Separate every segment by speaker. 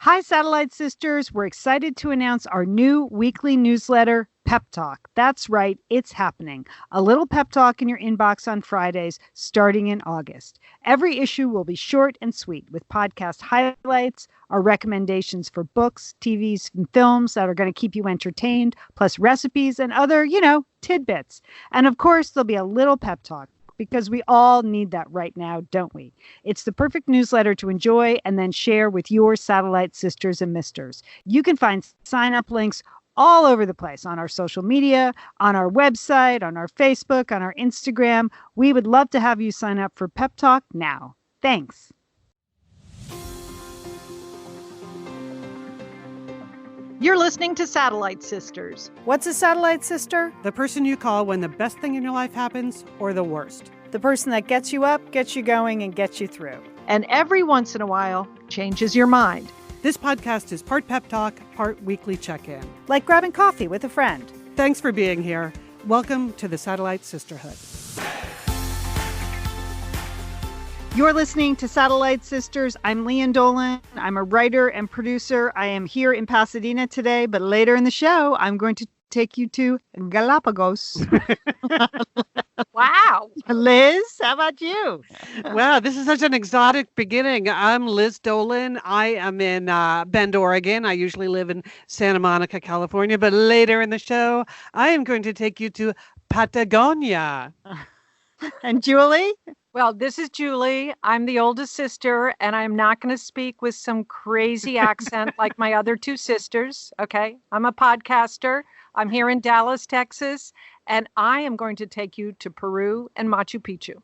Speaker 1: Hi, Satellite Sisters. We're excited to announce our new weekly newsletter, Pep Talk. That's right, it's happening. A little pep talk in your inbox on Fridays starting in August. Every issue will be short and sweet with podcast highlights, our recommendations for books, TVs, and films that are going to keep you entertained, plus recipes and other, tidbits. And of course, there'll be a little pep talk, because we all need that right now, don't we? It's the perfect newsletter to enjoy and then share with your satellite sisters and misters. You can find sign-up links all over the place on our social media, on our website, on our Facebook, on our Instagram. We would love to have you sign up for Pep Talk now. Thanks.
Speaker 2: You're listening to Satellite Sisters.
Speaker 1: What's a satellite sister?
Speaker 3: The person you call when the best thing in your life happens or the worst.
Speaker 1: The person that gets you up, gets you going, and gets you through.
Speaker 2: And every once in a while, changes your mind.
Speaker 3: This podcast is part pep talk, part weekly check-in.
Speaker 1: Like grabbing coffee with a friend.
Speaker 3: Thanks for being here. Welcome to the Satellite Sisterhood.
Speaker 1: You're listening to Satellite Sisters. I'm Leanne Dolan. I'm a writer and producer. I am here in Pasadena today, but later in the show, I'm going to take you to Galapagos.
Speaker 2: Wow.
Speaker 1: Liz, how about you?
Speaker 3: Wow, this is such an exotic beginning. I'm Liz Dolan. I am in Bend, Oregon. I usually live in Santa Monica, California, but later in the show, I am going to take you to Patagonia.
Speaker 1: And Julie?
Speaker 2: Well, this is Julie. I'm the oldest sister, and I'm not going to speak with some crazy accent like my other two sisters. Okay. I'm a podcaster. I'm here in Dallas, Texas, and I am going to take you to Peru and Machu Picchu.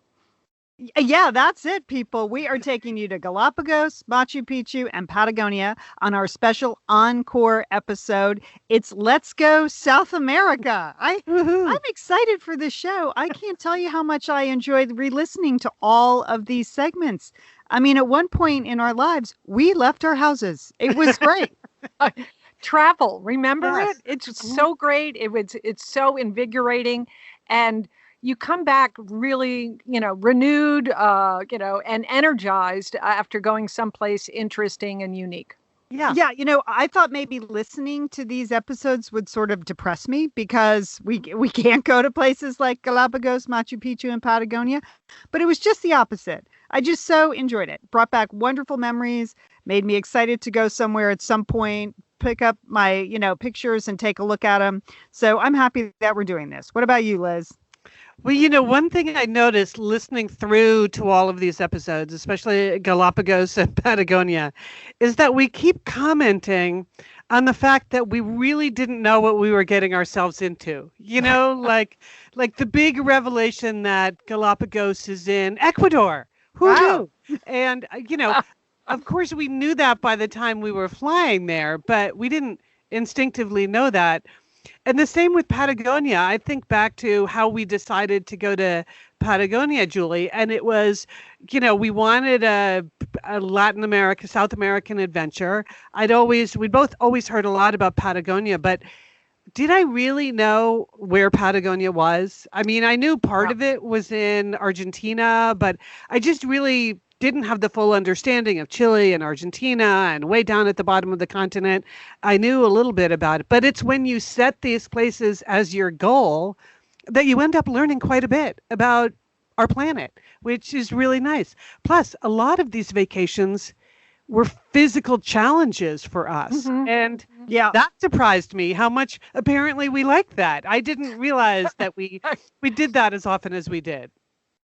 Speaker 1: Yeah, that's it, people. We are taking you to Galapagos, Machu Picchu, and Patagonia on our special encore episode. It's Let's Go South America. I'm excited for this show. I can't tell you how much I enjoyed re-listening to all of these segments. I mean, at one point in our lives, we left our houses. It was great.
Speaker 2: Travel, remember
Speaker 1: Yes.
Speaker 2: it? It's so great. It's so invigorating, and you come back really, renewed, and energized after going someplace interesting and unique.
Speaker 1: Yeah, I thought maybe listening to these episodes would sort of depress me because we can't go to places like Galapagos, Machu Picchu, and Patagonia, but it was just the opposite. I just so enjoyed it. Brought back wonderful memories, made me excited to go somewhere at some point, pick up my, pictures and take a look at them. So I'm happy that we're doing this. What about you, Liz?
Speaker 3: Well, one thing I noticed listening through to all of these episodes, especially Galapagos and Patagonia, is that we keep commenting on the fact that we really didn't know what we were getting ourselves into. Like the big revelation that Galapagos is in Ecuador. Who knew? And, of course, we knew that by the time we were flying there, but we didn't instinctively know that. And the same with Patagonia. I think back to how we decided to go to Patagonia, Julie, and it was, we wanted a Latin America, South American adventure. We'd both always heard a lot about Patagonia, but did I really know where Patagonia was? I mean, I knew part of it was in Argentina, but I just really didn't have the full understanding of Chile and Argentina and way down at the bottom of the continent. I knew a little bit about it, but it's when you set these places as your goal that you end up learning quite a bit about our planet, which is really nice. Plus, a lot of these vacations were physical challenges for us.
Speaker 2: Mm-hmm.
Speaker 3: And that surprised me how much apparently we liked that. I didn't realize that we did that as often as we did.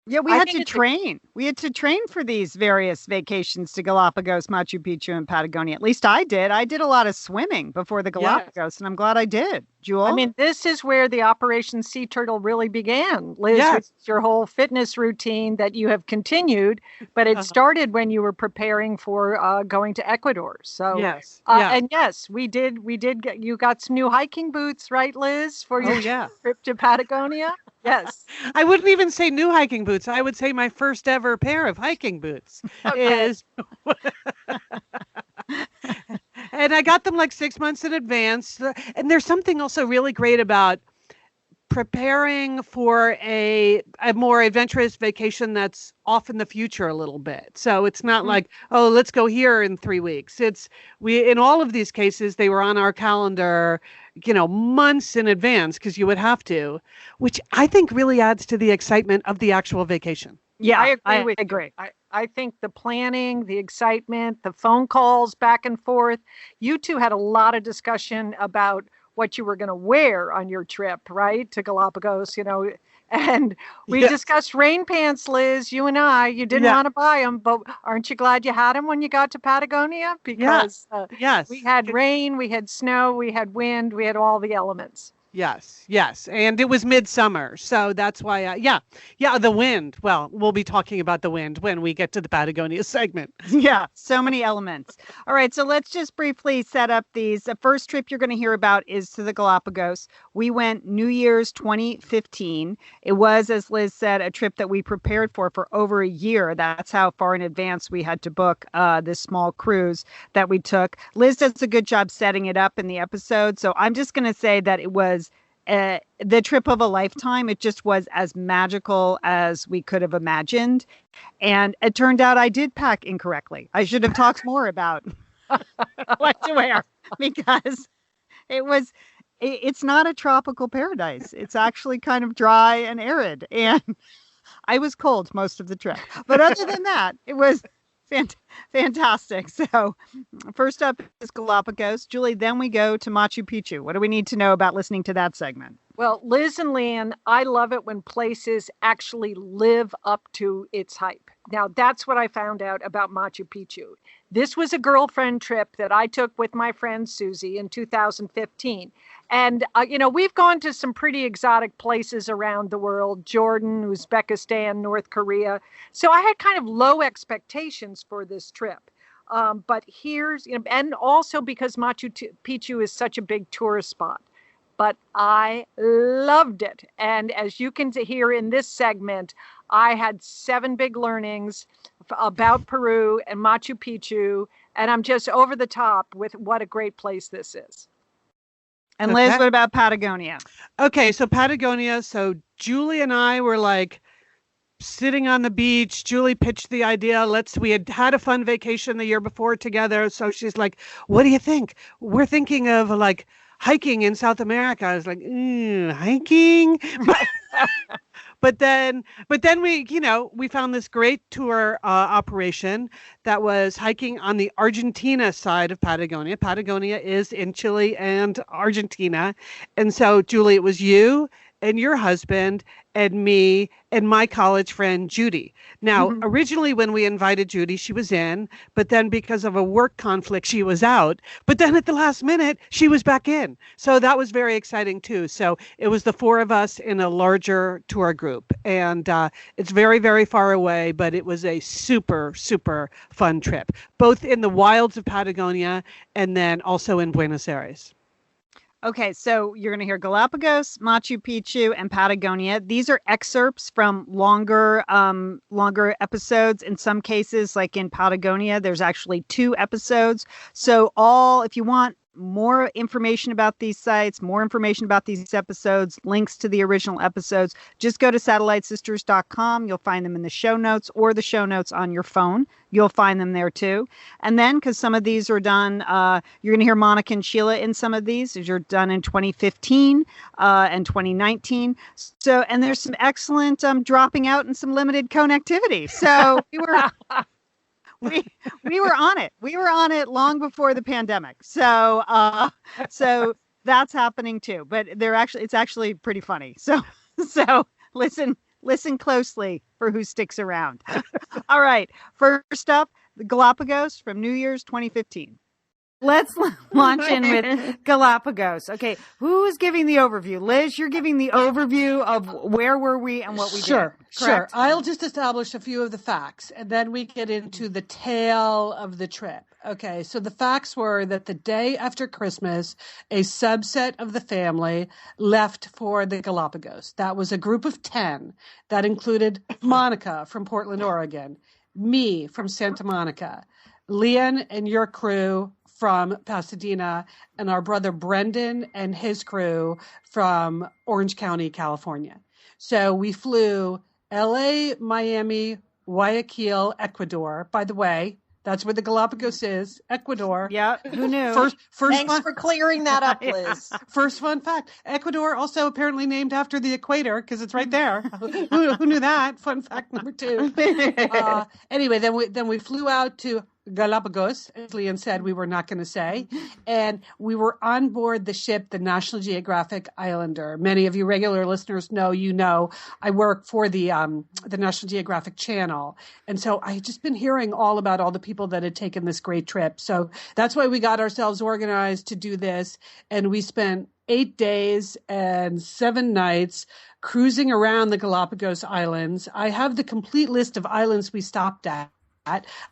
Speaker 1: Yeah, we had to train. We had to train for these various vacations to Galapagos, Machu Picchu, and Patagonia. At least I did. I did a lot of swimming before the Galapagos, and I'm glad I did. Jewel?
Speaker 2: I mean, this is where the Operation Sea Turtle really began. Liz, it's your whole fitness routine that you have continued, but it started when you were preparing for going to Ecuador. So, and yes, we did get, you got some new hiking boots, right, Liz, for your trip to Patagonia? Yes.
Speaker 3: I wouldn't even say new hiking boots. I would say my first ever pair of hiking boots is... And I got them like 6 months in advance. And there's something also really great about preparing for a more adventurous vacation that's off in the future a little bit. So it's not like, oh, let's go here in 3 weeks. In all of these cases, they were on our calendar, months in advance, because you would have to, which I think really adds to the excitement of the actual vacation.
Speaker 2: Yeah, I agree. I think the planning, the excitement, the phone calls back and forth, you two had a lot of discussion about what you were going to wear on your trip, right, to Galapagos, and we discussed rain pants, Liz, you and I. You didn't want to buy them, but aren't you glad you had them when you got to Patagonia? Because we had rain, we had snow, we had wind, we had all the elements.
Speaker 3: Yes. And it was midsummer. So that's why, the wind. Well, we'll be talking about the wind when we get to the Patagonia segment.
Speaker 1: Yeah, so many elements. All right, so let's just briefly set up these. The first trip you're going to hear about is to the Galapagos. We went New Year's 2015. It was, as Liz said, a trip that we prepared for over a year. That's how far in advance we had to book this small cruise that we took. Liz does a good job setting it up in the episode. So I'm just going to say that it was the trip of a lifetime. It just was as magical as we could have imagined. And it turned out I did pack incorrectly. I should have talked more about what to wear, because it's not a tropical paradise. It's actually kind of dry and arid. And I was cold most of the trip. But other than that, it was fantastic. So first up is Galapagos. Julie, then we go to Machu Picchu. What do we need to know about listening to that segment?
Speaker 2: Well, Liz and Leanne, I love it when places actually live up to its hype. Now, that's what I found out about Machu Picchu. This was a girlfriend trip that I took with my friend Susie in 2015. And, we've gone to some pretty exotic places around the world, Jordan, Uzbekistan, North Korea. So I had kind of low expectations for this trip. But and also because Machu Picchu is such a big tourist spot. But I loved it. And as you can hear in this segment, I had 7 big learnings about Peru and Machu Picchu. And I'm just over the top with what a great place this is.
Speaker 1: And Liz, what about Patagonia?
Speaker 3: Okay, so Patagonia. So Julie and I were like sitting on the beach. Julie pitched the idea. We had a fun vacation the year before together. So she's like, what do you think? We're thinking of like hiking in South America. I was like, hiking? But then we found this great tour operation that was hiking on the Argentina side of Patagonia. Patagonia is in Chile and Argentina. And so, Julie, it was you and your husband and me and my college friend, Judy. Now, originally when we invited Judy, she was in, but then because of a work conflict, she was out. But then at the last minute, she was back in. So that was very exciting too. So it was the 4 of us in a larger tour group. And it's very, very far away, but it was a super, super fun trip, both in the wilds of Patagonia and then also in Buenos Aires.
Speaker 1: Okay, so you're going to hear Galapagos, Machu Picchu, and Patagonia. These are excerpts from longer episodes. In some cases, like in Patagonia, there's actually 2 episodes. So if you want more information about these sites, more information about these episodes, links to the original episodes, just go to satellitesisters.com. You'll find them in the show notes or the show notes on your phone. You'll find them there too. And then, because some of these are done, you're going to hear Monica and Sheila in some of these. These are done in 2015 and 2019. So, and there's some excellent dropping out and some limited connectivity. So we were on it. We were on it long before the pandemic. So that's happening too. But it's actually pretty funny. So listen closely for who sticks around. All right. First up, the Galapagos from New Year's 2015. Let's launch in with Galapagos. Okay, who's giving the overview? Liz, you're giving the overview of where were we and what we did.
Speaker 3: Sure. I'll just establish a few of the facts, and then we get into the tale of the trip. Okay, so the facts were that the day after Christmas, a subset of the family left for the Galapagos. That was a group of 10 that included Monica from Portland, Oregon, me from Santa Monica, Leanne and your crew from Pasadena, and our brother Brendan and his crew from Orange County, California. So we flew LA, Miami, Guayaquil, Ecuador. By the way, that's where the Galapagos is, Ecuador.
Speaker 1: Yeah, who knew?
Speaker 2: First Thanks for clearing that up, Liz.
Speaker 3: First fun fact. Ecuador also apparently named after the equator because it's right there. Who knew that? Fun fact number 2. Anyway, then we flew out to Galapagos, as Leanne said we were not going to say. And we were on board the ship, the National Geographic Islander. Many of you regular listeners know, I work for the National Geographic Channel. And so I had just been hearing all about all the people that had taken this great trip. So that's why we got ourselves organized to do this. And we spent 8 days and 7 nights cruising around the Galapagos Islands. I have the complete list of islands we stopped at.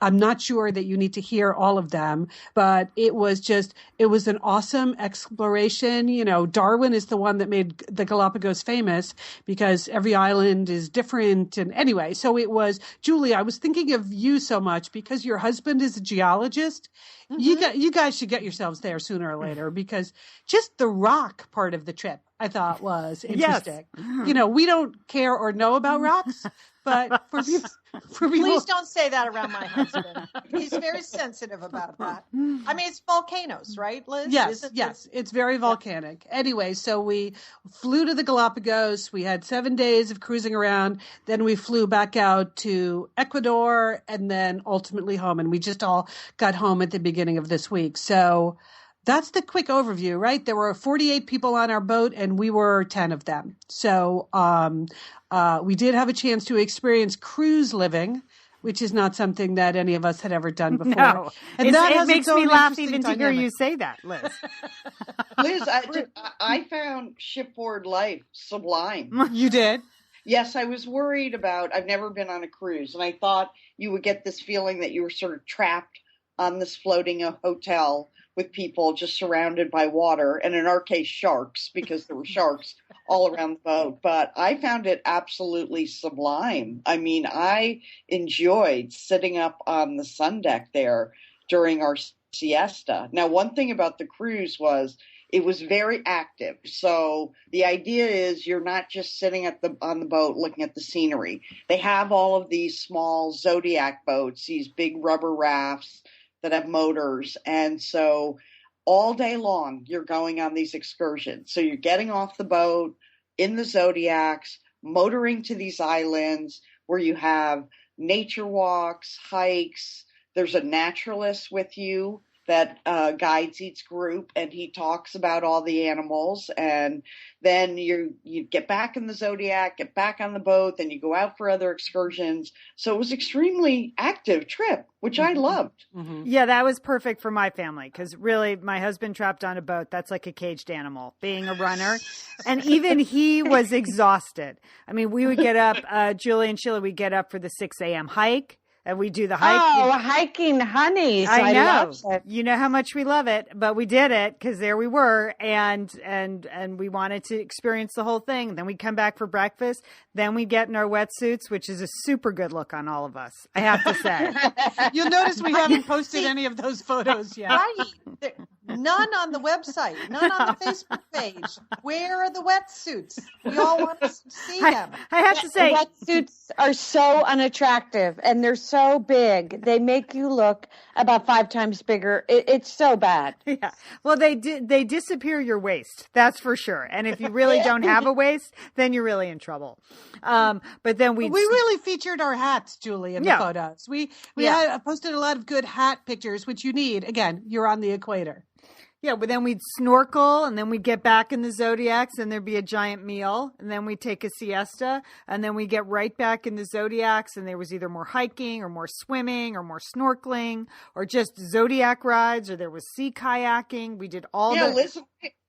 Speaker 3: I'm not sure that you need to hear all of them, but it was an awesome exploration. You know, Darwin is the one that made the Galapagos famous because every island is different. And anyway, so it was, Julie, I was thinking of you so much because your husband is a geologist. Mm-hmm. You guys should get yourselves there sooner or later because just the rock part of the trip I thought was interesting. Yes. You know, we don't care or know about rocks. But for people,
Speaker 2: please don't say that around my husband. He's very sensitive about that. I mean, it's volcanoes, right, Liz?
Speaker 3: Yes, it's very volcanic. Yeah. Anyway, so we flew to the Galapagos. We had 7 days of cruising around. Then we flew back out to Ecuador and then ultimately home. And we just all got home at the beginning of this week. So that's the quick overview, right? There were 48 people on our boat and we were 10 of them. So we did have a chance to experience cruise living, which is not something that any of us had ever done before.
Speaker 1: No,
Speaker 3: and
Speaker 1: it makes me laugh even to hear you say that, Liz.
Speaker 4: Liz, I found shipboard life sublime.
Speaker 3: You did?
Speaker 4: Yes, I was worried I've never been on a cruise, and I thought you would get this feeling that you were sort of trapped on this floating hotel with people just surrounded by water, and in our case, sharks, because there were sharks all around the boat. But I found it absolutely sublime. I mean, I enjoyed sitting up on the sun deck there during our siesta. Now, one thing about the cruise was it was very active. So the idea is you're not just sitting on the boat looking at the scenery. They have all of these small Zodiac boats, these big rubber rafts that have motors. And so all day long, you're going on these excursions. So you're getting off the boat in the Zodiacs, motoring to these islands where you have nature walks, hikes. There's a naturalist with you that guides each group, and he talks about all the animals. And then you get back in the Zodiac, get back on the boat, then you go out for other excursions. So it was extremely active trip, which I loved.
Speaker 1: Mm-hmm. Yeah, that was perfect for my family because really my husband trapped on a boat. That's like a caged animal, being a runner. And even he was exhausted. I mean, we would get up, Julie and Sheila, we'd get up for the 6 a.m. hike. And we do the hike.
Speaker 5: Oh, hiking honeys.
Speaker 1: I know.
Speaker 5: Love it.
Speaker 1: You know how much we love it, but we did it because there we were. And we wanted to experience the whole thing. Then we'd come back for breakfast. Then we'd get in our wetsuits, which is a super good look on all of us, I have to say.
Speaker 3: You'll notice we haven't posted any of those photos yet.
Speaker 2: Right. None on the website, none on the Facebook page. Where are the wetsuits? We all want to see them.
Speaker 1: I have to say,
Speaker 5: wetsuits are so unattractive and they're so big. They make you look about 5 times bigger. It's so bad.
Speaker 1: Yeah. Well, they disappear your waist. That's for sure. And if you really don't have a waist, then you're really in trouble. But then we
Speaker 3: really featured our hats, Julie, in the photos. We had posted a lot of good hat pictures, which you need. Again, you're on the equator.
Speaker 1: Yeah, but then we'd snorkel and then we'd get back in the Zodiacs and there'd be a giant meal and then we'd take a siesta and then we'd get right back in the Zodiacs and there was either more hiking or more swimming or more snorkeling or just Zodiac rides or there was sea kayaking. We did all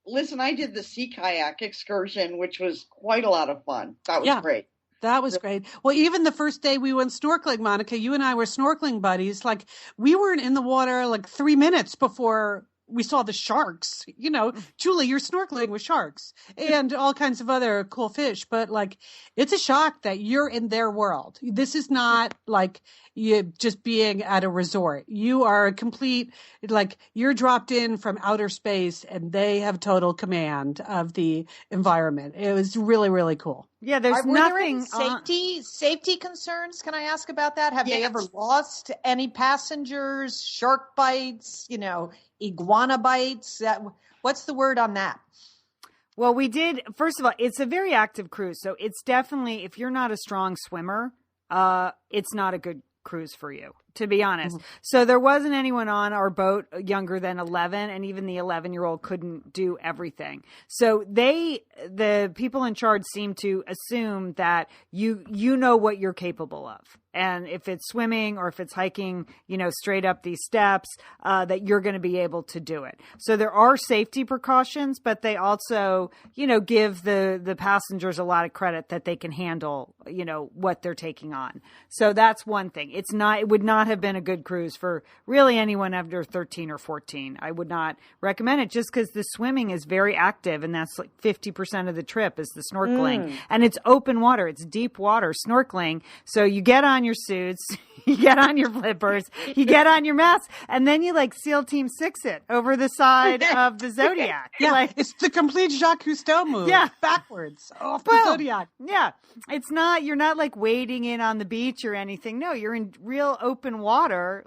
Speaker 4: Listen, I did the sea kayak excursion, which was quite a lot of fun. That was great.
Speaker 3: That was great. Well, even the first day we went snorkeling, Monica, you and I were snorkeling buddies. Like we weren't in the water like 3 minutes before we saw the sharks. You know, Julie, you're snorkeling with sharks and all kinds of other cool fish. But like, it's a shock that you're in their world. This is not like, just being at a resort. You are a complete, like, you're dropped in from outer space and they have total command of the environment. It was really, really cool.
Speaker 1: Yeah, there's
Speaker 2: Were there any
Speaker 1: nothing
Speaker 2: safety concerns? Can I ask about that? Have they
Speaker 4: Yes.
Speaker 2: ever lost any passengers? Shark bites? Iguana bites? What's the word on that?
Speaker 1: Well, we did. First of all, it's a very active cruise. So it's definitely, if you're not a strong swimmer, it's not a good cruise for you, to be honest. Mm-hmm. So there wasn't anyone on our boat younger than 11, and even the 11-year-old couldn't do everything. So the people in charge seem to assume that you know what you're capable of. And if it's swimming or if it's hiking, straight up these steps, that you're going to be able to do it. So there are safety precautions, but they also, give the passengers a lot of credit that they can handle, what they're taking on. So that's one thing. It would not have been a good cruise for really anyone under 13 or 14. I would not recommend it, just because the swimming is very active, and that's like 50% of the trip is the snorkeling. And it's open water. It's deep water snorkeling. So you get on your suits, you get on your flippers, you get on your masks, and then you SEAL Team 6 it over the side of the Zodiac.
Speaker 3: Yeah, it's the complete Jacques Cousteau move. Yeah, backwards off the Zodiac.
Speaker 1: Yeah, you're not wading in on the beach or anything. No, you're in real open water,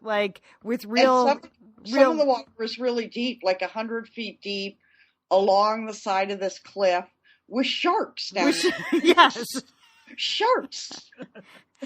Speaker 1: with real.
Speaker 4: Some of the water is really deep, 100 feet deep, along the side of this cliff with sharks down.
Speaker 1: Yes,
Speaker 4: sharks.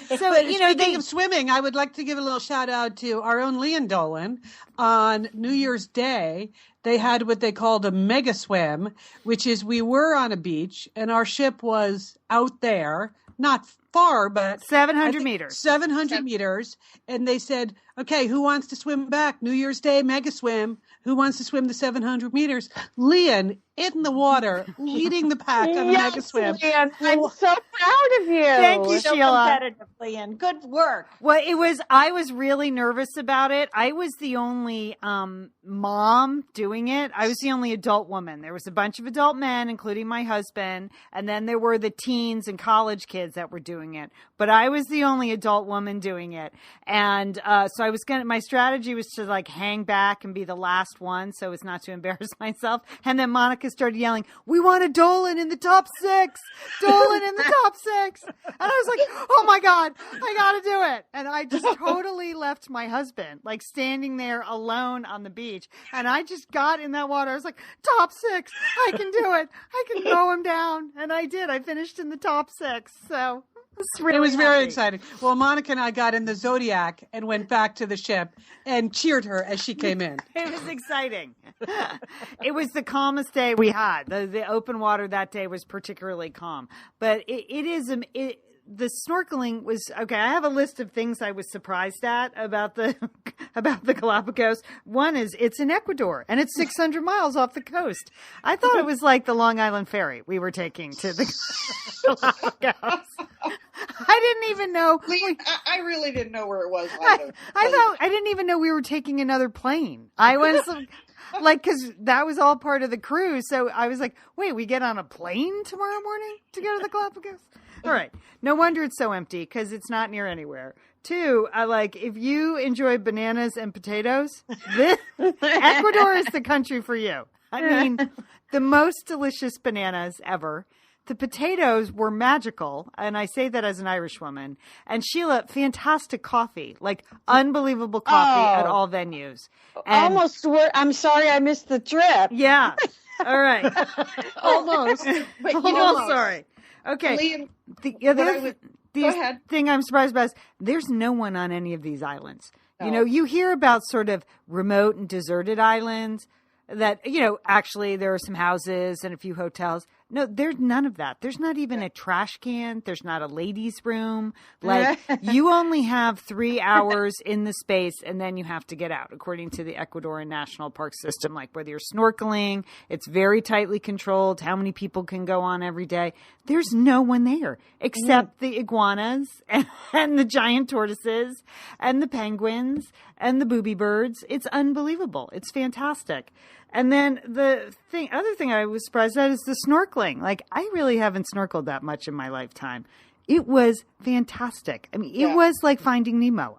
Speaker 1: So,
Speaker 3: speaking of swimming, I would like to give a little shout out to our own Leon Dolan. On New Year's Day, they had what they called a mega swim, which is we were on a beach and our ship was out there, not far, but
Speaker 1: 700 meters.
Speaker 3: 700 meters. And they said, okay, who wants to swim back? New Year's Day mega swim. Who wants to swim the 700 meters? Leon in the water, leading the pack on the mega swim.
Speaker 5: Leon, I'm so proud of you.
Speaker 1: Thank you,
Speaker 2: so
Speaker 1: Sheila.
Speaker 2: Competitive, Leon. Good work.
Speaker 1: Well, I was really nervous about it. I was the only mom doing it. I was the only adult woman. There was a bunch of adult men, including my husband, and then there were the teens and college kids that were doing it. But I was the only adult woman doing it. And so my strategy was to hang back and be the last one so as not to embarrass myself. And then Monica started yelling, "We want a Dolan in the top 6! Dolan in the top 6!" And I was like, oh my God, I got to do it. And I just totally left my husband, standing there alone on the beach. And I just got in that water. I was like, top 6, I can do it. I can throw him down. And I did. I finished in the top 6. So
Speaker 3: it was very exciting. Well, Monica and I got in the Zodiac and went back to the ship and cheered her as she came in.
Speaker 1: It was exciting. It was the calmest day we had. The open water that day was particularly calm. But the snorkeling was okay. I have a list of things I was surprised at about the Galapagos. One is it's in Ecuador and it's 600 miles off the coast. I thought it was like the Long Island ferry we were taking to the Galapagos. I didn't even know.
Speaker 4: I really didn't know where it was either.
Speaker 1: I didn't even know we were taking another plane. I was because that was all part of the cruise. So I was like, wait, we get on a plane tomorrow morning to go to the Galapagos? All right. No wonder it's so empty, because it's not near anywhere. 2, if you enjoy bananas and potatoes, Ecuador is the country for you. I mean, the most delicious bananas ever. The potatoes were magical, and I say that as an Irish woman. And Sheila, fantastic coffee, unbelievable coffee at all venues. And
Speaker 5: I'm sorry I missed the trip.
Speaker 1: Yeah. All right.
Speaker 2: Almost.
Speaker 4: But
Speaker 1: Almost sorry. Okay.
Speaker 4: Liam,
Speaker 1: the other thing I'm surprised about is there's no one on any of these islands.
Speaker 4: No.
Speaker 1: You hear about sort of remote and deserted islands that, actually there are some houses and a few hotels. No, there's none of that. There's not even a trash can. There's not a ladies' room. You only have 3 hours in the space and then you have to get out, according to the Ecuadorian National Park System. Whether you're snorkeling, it's very tightly controlled. How many people can go on every day? There's no one there except the iguanas and the giant tortoises and the penguins and the booby birds. It's unbelievable. It's fantastic. And then the other thing I was surprised at is the snorkeling. I really haven't snorkeled that much in my lifetime. It was fantastic. I mean, it was like Finding Nemo.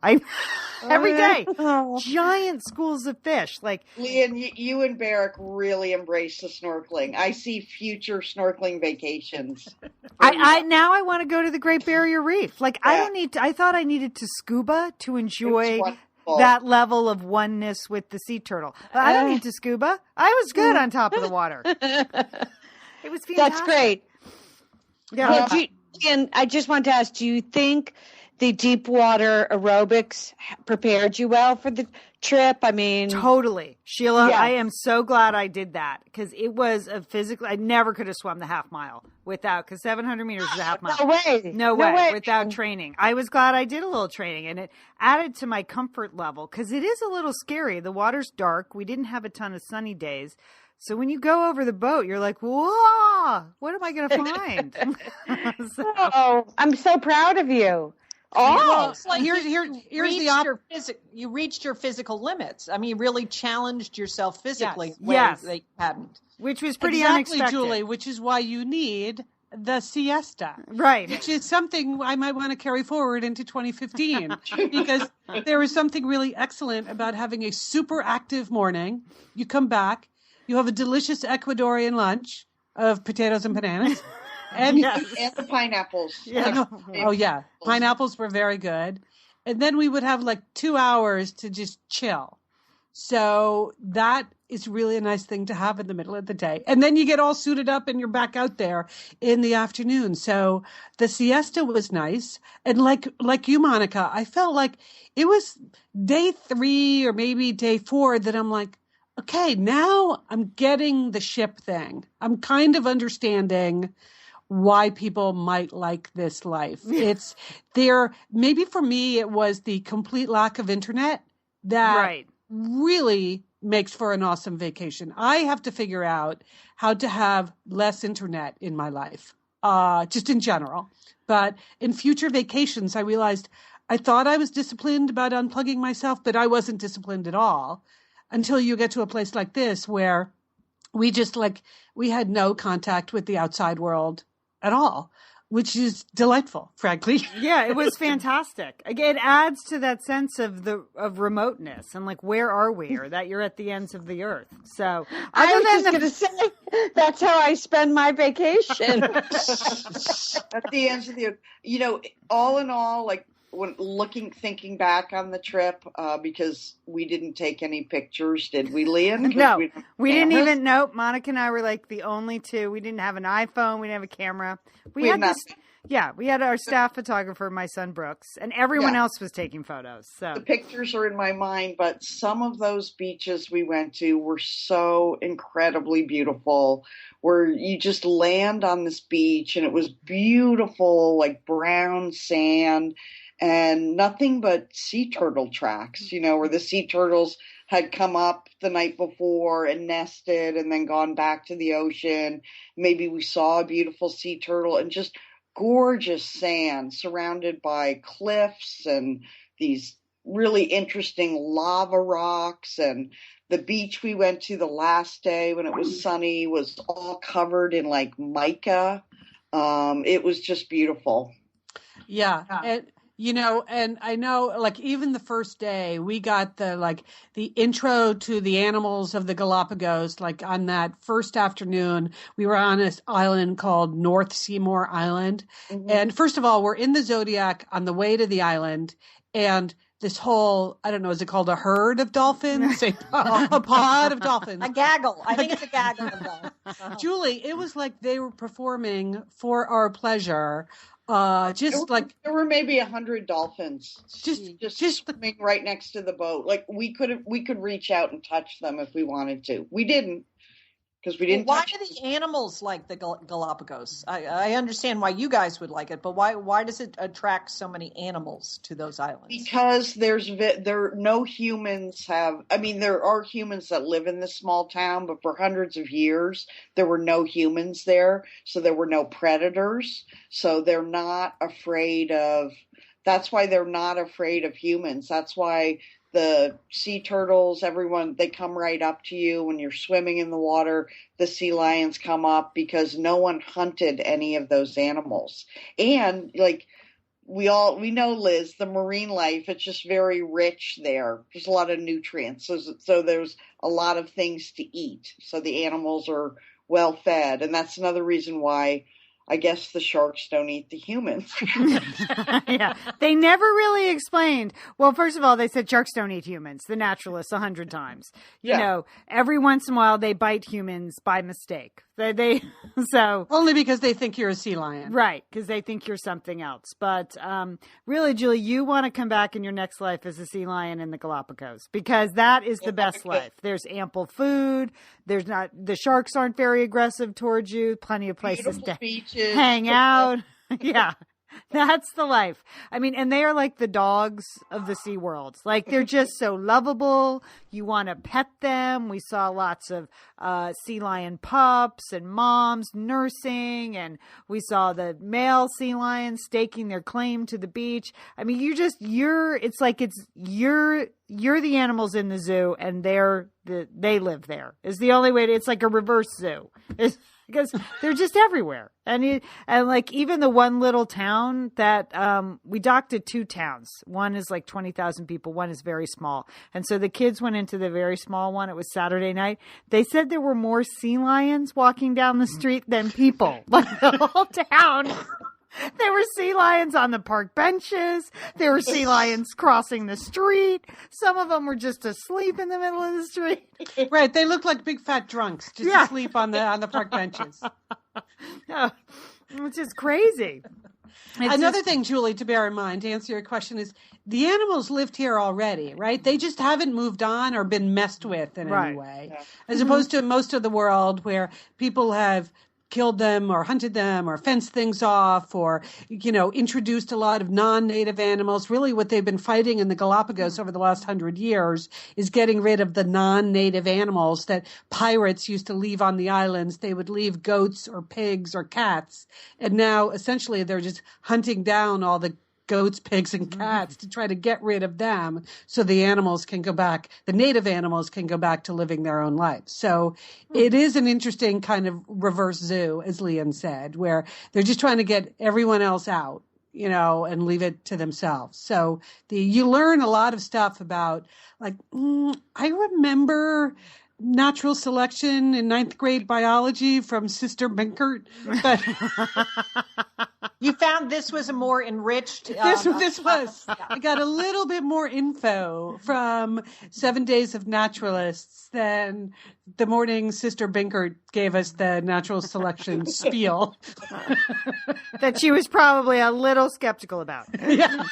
Speaker 1: Every day, giant schools of fish. Like,
Speaker 4: Leon, you and Barrick really embrace the snorkeling. I see future snorkeling vacations.
Speaker 1: Now I want to go to the Great Barrier Reef. Like, I thought I needed to scuba to enjoy that level of oneness with the sea turtle. But I don't need to scuba. I was good on top of the water. It was fantastic.
Speaker 5: That's great.
Speaker 1: Yeah.
Speaker 5: And I just want to ask, do you think the deep water aerobics prepared you well for the trip? I mean,
Speaker 1: totally. Sheila, I am so glad I did that because it was a physical, I never could have swum the half mile because 700 meters is a half mile. No way. Without training. I was glad I did a little training, and it added to my comfort level because it is a little scary. The water's dark. We didn't have a ton of sunny days. So when you go over the boat, you're like, whoa, what am I going to find?
Speaker 5: Oh, I'm so proud of you.
Speaker 2: Oh, it's like you reached your physical limits. I mean, you really challenged yourself physically.
Speaker 1: Yes.
Speaker 2: They hadn't.
Speaker 1: Which was pretty unexpected.
Speaker 3: Julie, which is why you need the siesta.
Speaker 1: Right.
Speaker 3: Which is something I might want to carry forward into 2015 because there is something really excellent about having a super active morning. You come back. You have a delicious Ecuadorian lunch of potatoes and bananas.
Speaker 4: And the pineapples.
Speaker 3: Yeah. Pineapples were very good. And then we would have like 2 hours to just chill. So that is really a nice thing to have in the middle of the day. And then you get all suited up and you're back out there in the afternoon. So the siesta was nice. And like you, Monica, I felt like it was day 3 or maybe day 4 that I'm like, okay, now I'm getting the ship thing. I'm kind of understanding why people might like this life. It's there. Maybe for me, it was the complete lack of internet that really makes for an awesome vacation. I have to figure out how to have less internet in my life, just in general. But in future vacations, I realized I thought I was disciplined about unplugging myself, but I wasn't disciplined at all. Until you get to a place like this where we had no contact with the outside world at all, which is delightful, frankly.
Speaker 1: Yeah, it was fantastic. Again, it adds to that sense of remoteness and like, where are we? Or that you're at the ends of the earth. So
Speaker 5: I was just going to say, that's how I spend my vacation.
Speaker 4: At the ends of the earth. All in all, like, when thinking back on the trip, because we didn't take any pictures, did we, Leon?
Speaker 1: No, we didn't even. Nope. Monica and I were like the only two. We didn't have an iPhone. We didn't have a camera. We had this. Yeah, we had our staff photographer, my son Brooks, and everyone else was taking photos. So
Speaker 4: the pictures are in my mind, but some of those beaches we went to were so incredibly beautiful. Where you just land on this beach and it was beautiful, like brown sand. And nothing but sea turtle tracks, where the sea turtles had come up the night before and nested and then gone back to the ocean. Maybe we saw a beautiful sea turtle and just gorgeous sand surrounded by cliffs and these really interesting lava rocks. And the beach we went to the last day when it was sunny was all covered in like mica. It was just beautiful.
Speaker 3: Yeah. And I know, like, even the first day we got the intro to the animals of the Galapagos, like on that first afternoon, we were on this island called North Seymour Island. Mm-hmm. And first of all, we're in the Zodiac on the way to the island. And this whole, I don't know, is it called a herd of dolphins? a pod of dolphins.
Speaker 2: A gaggle. I think it's a gaggle of them.
Speaker 3: Julie, it was like they were performing for our pleasure. There
Speaker 4: were maybe 100 dolphins just swimming right next to the boat. Like we could reach out and touch them if we wanted to. We didn't because we didn't.
Speaker 2: Why do the animals like the Galapagos? I understand why you guys would like it, but why does it attract so many animals to those islands?
Speaker 4: Because there no humans have. I mean, there are humans that live in this small town, but for hundreds of years there were no humans there, so there were no predators. So they're not afraid of. That's why they're not afraid of humans. That's why the sea turtles, everyone, they come right up to you when you're swimming in the water. The sea lions come up because no one hunted any of those animals. And like we know, Liz, the marine life, it's just very rich there. There's a lot of nutrients. So there's a lot of things to eat. So the animals are well fed. And that's another reason why I guess the sharks don't eat the humans.
Speaker 1: Yeah, they never really explained. Well, first of all, they said sharks don't eat humans, the naturalists, 100 times. You know, every once in a while they bite humans by mistake. So
Speaker 3: only because they think you're a sea lion.
Speaker 1: Right, because they think you're something else. But really, Julie, you want to come back in your next life as a sea lion in the Galapagos, because that is the best life. There's ample food. The sharks aren't very aggressive towards you. Plenty of places to hang out. Yeah. That's the life. I mean, and they are like the dogs of the Sea World. Like, they're just so lovable. You want to pet them. We saw lots of sea lion pups and moms nursing, and we saw the male sea lions staking their claim to the beach. I mean, you're the animals in the zoo, and they live there. Is the only way it's like a reverse zoo. Because they're just everywhere. And like even the one little town that we docked at 2 towns. One is like 20,000 people. One is very small. And so the kids went into the very small one. It was Saturday night. They said there were more sea lions walking down the street than people. Like the whole town. There were sea lions on the park benches. There were sea lions crossing the street. Some of them were just asleep in the middle of the street.
Speaker 3: Right. They looked like big fat drunks just asleep on the park benches.
Speaker 1: Oh, which is crazy.
Speaker 3: Another thing, Julie, to bear in mind, to answer your question, is the animals lived here already, right? They just haven't moved on or been messed with in any way. Yeah. As opposed to most of the world where people have killed them or hunted them or fenced things off or, introduced a lot of non-native animals. Really what they've been fighting in the Galapagos over the last 100 years is getting rid of the non-native animals that pirates used to leave on the islands. They would leave goats or pigs or cats. And now essentially they're just hunting down all the goats, pigs, and cats to try to get rid of them so the animals can go back, the native animals can go back to living their own lives. So it is an interesting kind of reverse zoo, as Leon said, where they're just trying to get everyone else out, and leave it to themselves. So you learn a lot of stuff about, like, I remember natural selection in 9th grade biology from Sister Binkert, but
Speaker 2: you found this was a more enriched.
Speaker 3: This was. I got a little bit more info from 7 Days of Naturalists than the morning Sister Binkert gave us the natural selection spiel.
Speaker 1: That she was probably a little skeptical about.
Speaker 3: Yeah.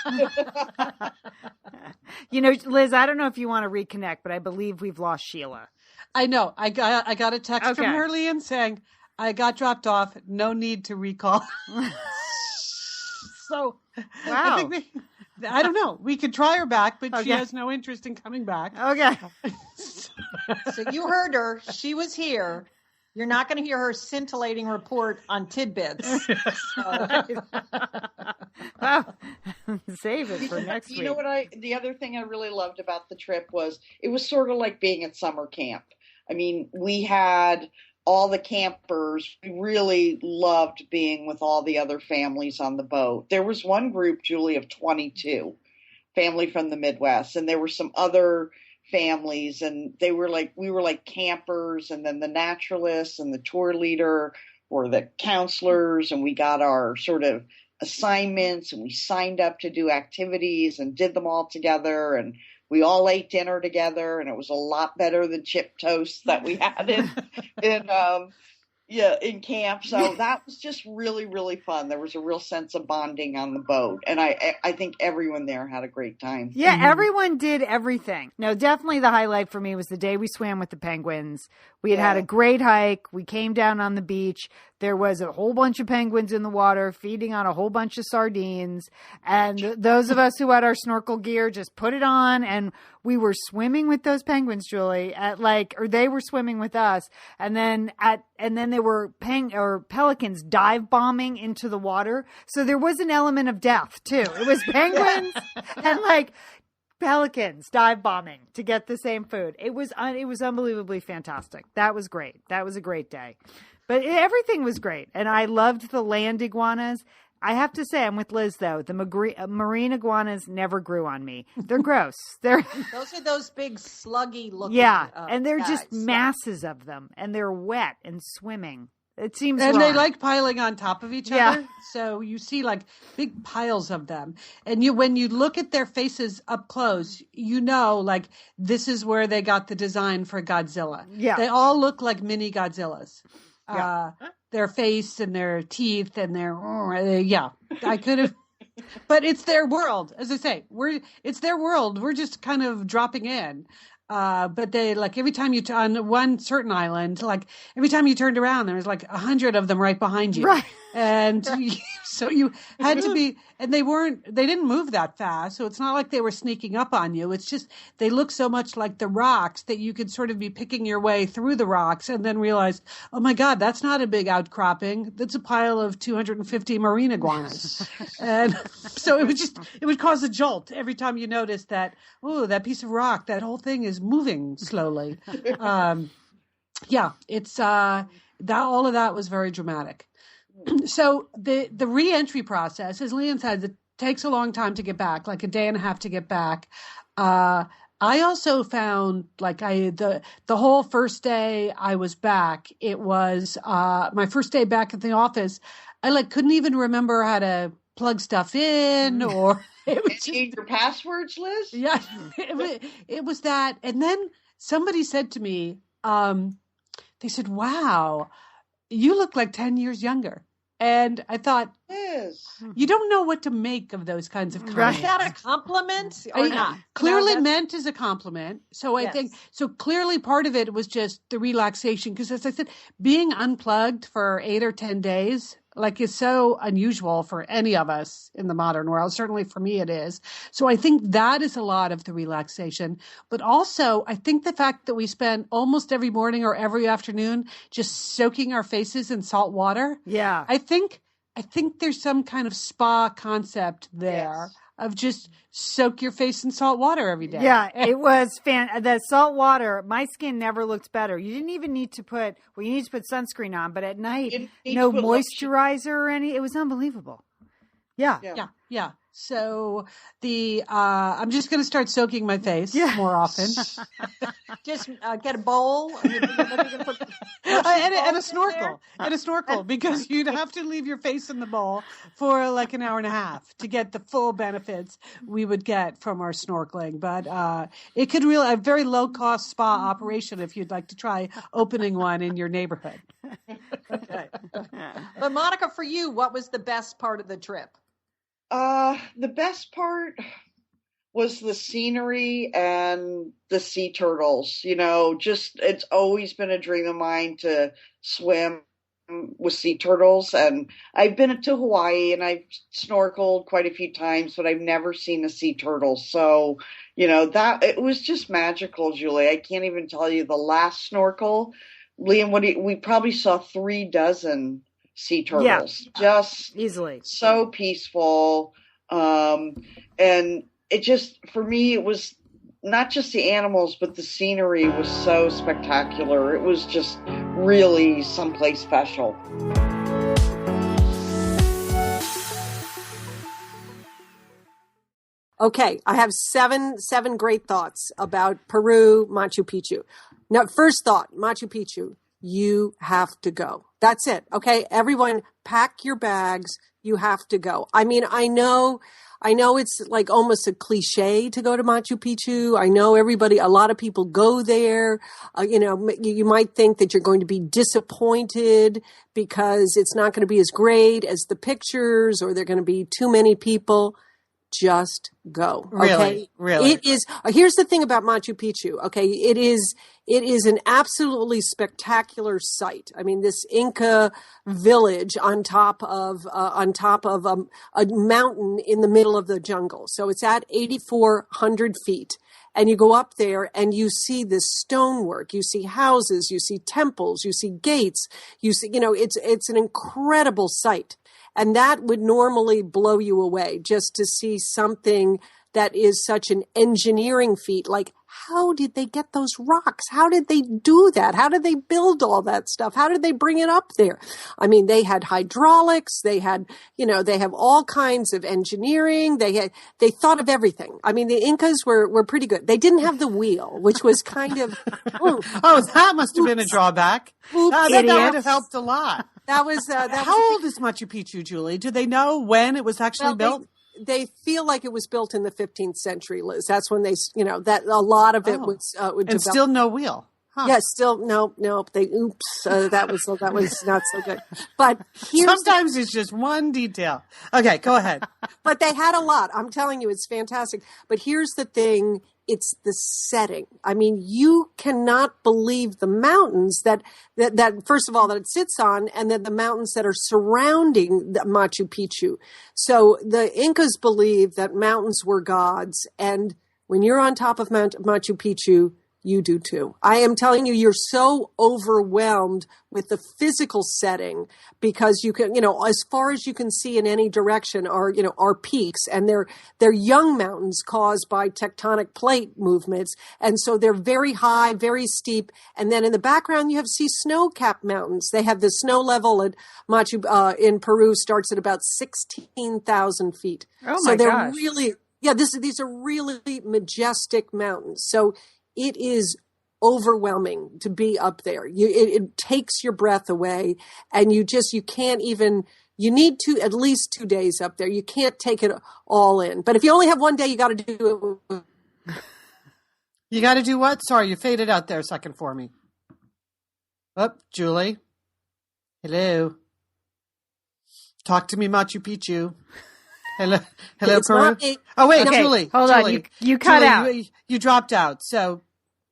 Speaker 1: Liz, I don't know if you want to reconnect, but I believe we've lost Sheila.
Speaker 3: I know. I got a text from her, Leon, saying, I got dropped off. No need to recall. So,
Speaker 1: wow.
Speaker 3: I don't know. We could try her back, but she has no interest in coming back.
Speaker 1: Okay.
Speaker 2: So you heard her. She was here. You're not going to hear her scintillating report on tidbits.
Speaker 1: Wow. Save it for next week.
Speaker 4: You know what? The other thing I really loved about the trip was it was sort of like being at summer camp. I mean, we had all the campers. We really loved being with all the other families on the boat. There was one group, Julie, of 22, family from the Midwest, and there were some other families, and we were like campers, and then the naturalists and the tour leader were the counselors, and we got our sort of assignments, and we signed up to do activities and did them all together, and we all ate dinner together, and it was a lot better than chip toast that we had in camp. So that was just really, really fun. There was a real sense of bonding on the boat, and I think everyone there had a great time.
Speaker 1: Yeah, everyone did everything. No, definitely the highlight for me was the day we swam with the penguins. We had a great hike. We came down on the beach. There was a whole bunch of penguins in the water feeding on a whole bunch of sardines. And those of us who had our snorkel gear just put it on, and we were swimming with those penguins, Julie, or they were swimming with us. And then there were pelicans dive bombing into the water. So there was an element of death too. It was penguins and pelicans dive bombing to get the same food. It was unbelievably fantastic. That was great. That was a great day. But everything was great. And I loved the land iguanas. I have to say, I'm with Liz, though. The marine iguanas never grew on me. They're gross.
Speaker 6: Those are those big sluggy looking.
Speaker 1: Yeah, and they're
Speaker 6: guys.
Speaker 1: just masses of them, and they're wet and swimming. It seems
Speaker 3: and
Speaker 1: wrong.
Speaker 3: they like piling on top of each other. So you see like big piles of them. And when you look at their faces up close, you know, like this is where they got the design for Godzilla.
Speaker 1: Yeah.
Speaker 3: They all look like mini Godzillas.
Speaker 1: Yeah.
Speaker 3: Their face and their teeth and I could have, but it's their world. As I say, it's their world. We're just kind of dropping in. But they like every time on one certain island, like every time you turned around, there was like 100 of them right behind you.
Speaker 1: Right.
Speaker 3: And so you had to be, and they didn't move that fast. So it's not like they were sneaking up on you. It's just, they look so much like the rocks that you could sort of be picking your way through the rocks and then realize, oh my God, that's not a big outcropping. That's a pile of 250 marine iguanas. And so it would cause a jolt every time you noticed that, oh, that piece of rock, that whole thing is moving slowly. It's that all of that was very dramatic. So the re-entry process, as Leanne said, it takes a long time to get back, like a day and a half to get back. I also found the whole first day I was back, it was my first day back at the office. I couldn't even remember how to plug stuff in or it was
Speaker 4: change your passwords, Liz?
Speaker 3: Yeah, it was that. And then somebody said to me, they said, wow, you look like 10 years younger. And I thought,
Speaker 4: Liz,
Speaker 3: you don't know what to make of those kinds of comments.
Speaker 6: Is that a compliment or not?
Speaker 3: Clearly meant as a compliment. So I think, so clearly part of it was just the relaxation. Because as I said, being unplugged for 8 or 10 days, is so unusual for any of us in the modern world. Certainly for me it is. So I think that is a lot of the relaxation. But also, I think the fact that we spend almost every morning or every afternoon just soaking our faces in salt water.
Speaker 1: Yeah.
Speaker 3: I think there's some kind of spa concept there of just soak your face in salt water every day.
Speaker 1: Yeah, it was the salt water, my skin never looked better. You didn't even need to put, you need to put sunscreen on, but at night, no moisturizer or any, it was unbelievable. Yeah.
Speaker 3: So I'm just going to start soaking my face more often.
Speaker 6: Just get a bowl
Speaker 3: and a snorkel, because you'd have to leave your face in the bowl for like an hour and a half to get the full benefits we would get from our snorkeling. But it could really a very low cost spa operation if you'd like to try opening one in your neighborhood.
Speaker 6: Okay. But Monica, for you, what was the best part of the trip?
Speaker 4: The best part was the scenery and the sea turtles. It's always been a dream of mine to swim with sea turtles. And I've been to Hawaii and I've snorkeled quite a few times, but I've never seen a sea turtle. So, that it was just magical, Julie. I can't even tell you the last snorkel. Liam, we probably saw 36 sea turtles, just
Speaker 1: easily,
Speaker 4: so peaceful. And it just, for me, it was not just the animals, but the scenery was so spectacular. It was just really someplace special.
Speaker 6: Okay, I have seven great thoughts about Peru, Machu Picchu. Now, first thought, Machu Picchu, you have to go. That's it. Okay, everyone, pack your bags. You have to go. I mean, I know it's like almost a cliche to go to Machu Picchu. I know a lot of people go there. You might think that you're going to be disappointed because it's not going to be as great as the pictures, or there are going to be too many people. Just go. Okay?
Speaker 3: Really.
Speaker 6: It is. Here's the thing about Machu Picchu. Okay. It is an absolutely spectacular site. I mean, this Inca village on top of a mountain in the middle of the jungle. So it's at 8,400 feet. And you go up there and you see this stonework, you see houses, you see temples, you see gates, you see, it's an incredible sight. And that would normally blow you away, just to see something that is such an engineering feat. Like, how did they get those rocks? How did they do that? How did they build all that stuff? How did they bring it up there? I mean, they had hydraulics. They had, they have all kinds of engineering. They thought of everything. I mean, the Incas were pretty good. They didn't have the wheel, which was kind of,
Speaker 7: that must have been a drawback. That would have helped a lot.
Speaker 6: How
Speaker 7: old is Machu Picchu, Julie? Do they know when it was actually built?
Speaker 6: They feel like it was built in the 15th century, Liz. That's when they, that a lot of it was
Speaker 7: and still no wheel. Huh.
Speaker 6: Yeah, still no. That was not so good. But
Speaker 7: sometimes it's just one detail. Okay, go ahead.
Speaker 6: But they had a lot. I'm telling you, it's fantastic. But here's the thing. It's the setting. I mean, you cannot believe the mountains that first of all, that it sits on, and then the mountains that are surrounding the Machu Picchu. So the Incas believed that mountains were gods. And when you're on top of Machu Picchu, you do too. I am telling you, you're so overwhelmed with the physical setting because you can, as far as you can see in any direction are peaks, and they're young mountains caused by tectonic plate movements. And so they're very high, very steep. And then in the background, you see snow-capped mountains. They have the snow level at in Peru starts at about 16,000 feet.
Speaker 2: Oh
Speaker 6: my
Speaker 2: gosh.
Speaker 6: They're really, these are really majestic mountains. So it is overwhelming to be up there. It takes your breath away, and you can't even, you need at least 2 days up there. You can't take it all in. But if you only have one day, you got to do it.
Speaker 7: You got to do what? Sorry, you faded out there a second for me. Oh, Julie. Hello. Talk to me, Machu Picchu. Hello, Peru. Oh, wait,
Speaker 1: okay,
Speaker 7: Julie.
Speaker 1: Hold on. You cut out.
Speaker 7: You dropped out. So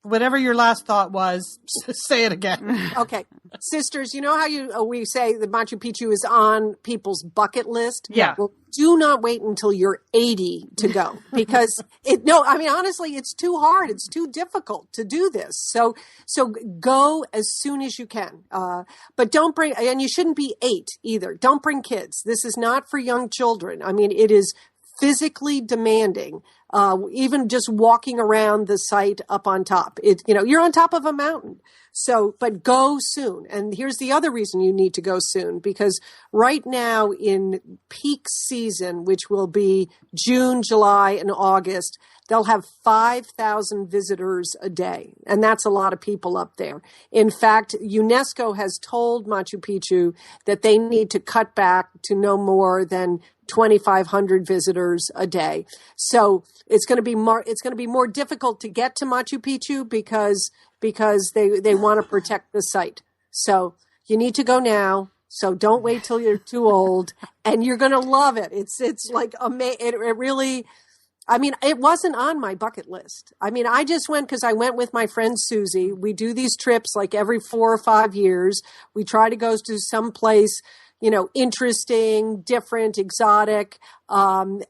Speaker 7: whatever your last thought was, say it again.
Speaker 6: Okay. Sisters, you know how we say that Machu Picchu is on people's bucket list?
Speaker 7: Yeah.
Speaker 6: Well, do not wait until you're 80 to go because honestly, it's too hard. It's too difficult to do this. So go as soon as you can. But don't bring, and you shouldn't be 8 either. Don't bring kids. This is not for young children. I mean, it is physically demanding. Even just walking around the site up on top, you're on top of a mountain. So, but go soon. And here's the other reason you need to go soon, because right now in peak season, which will be June, July, and August, they'll have 5,000 visitors a day. And that's a lot of people up there. In fact, UNESCO has told Machu Picchu that they need to cut back to no more than 2,500 visitors a day. So it's going to be more difficult to get to Machu Picchu because they want to protect the site. So you need to go now. So don't wait till you're too old, and you're going to love it. It's like it really. I mean, it wasn't on my bucket list. I mean, I just went because I went with my friend Susie. We do these trips like every 4 or 5 years. We try to go to some place, interesting, different, exotic, and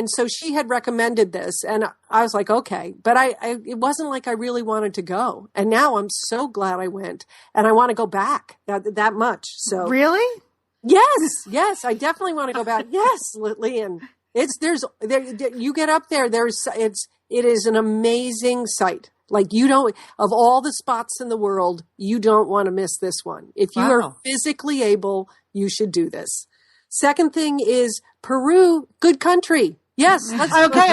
Speaker 6: so she had recommended this, and I was like, okay, but it wasn't like I really wanted to go. And now I'm so glad I went, and I want to go back that much. So
Speaker 1: really?
Speaker 6: Yes, I definitely want to go back. Yes, Lian. You get up there, it is an amazing site. Like of all the spots in the world, you don't want to miss this one. If you are physically able, you should do this. Second thing is Peru, good country. Yes.
Speaker 7: Okay, I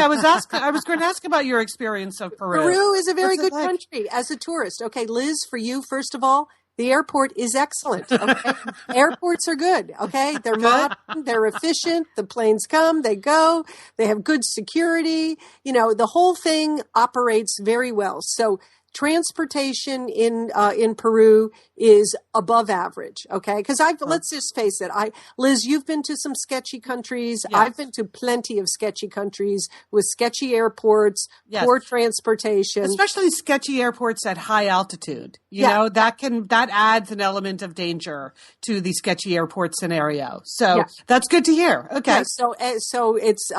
Speaker 7: was going to ask about your experience of Peru.
Speaker 6: Peru is a very good country as a tourist. Okay, Liz, for you, first of all, the airport is excellent. Okay? Airports are good. Okay, they're modern, they're efficient. The planes come, they go. They have good security. The whole thing operates very well. So transportation in Peru is above average. Okay, because let's just face it. Liz, you've been to some sketchy countries.
Speaker 7: Yes.
Speaker 6: I've been to plenty of sketchy countries with sketchy airports,
Speaker 7: yes.
Speaker 6: Poor transportation,
Speaker 7: especially sketchy airports at high altitude. You know, that adds an element of danger to the sketchy airport scenario. So that's good to hear. Okay,
Speaker 6: yeah, so it's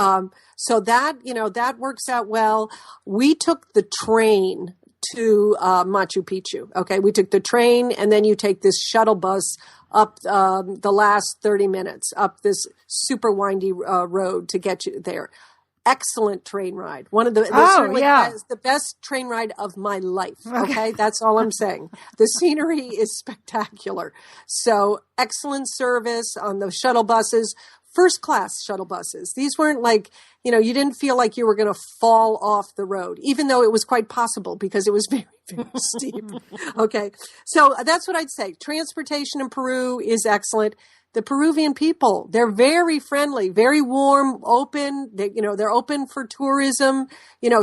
Speaker 6: so that works out well. We took the train to Machu Picchu. Okay, we took the train, and then you take this shuttle bus up the last 30 minutes up this super windy road to get you there. Excellent train ride. One of the the best train ride of my life. Okay, that's all I'm saying. The scenery is spectacular. So excellent service on the shuttle buses, first class shuttle buses. These weren't like, you didn't feel like you were going to fall off the road, even though it was quite possible because it was very, very steep. Okay, so that's what I'd say. Transportation in Peru is excellent. The Peruvian people, they're very friendly, very warm, open. They're open for tourism,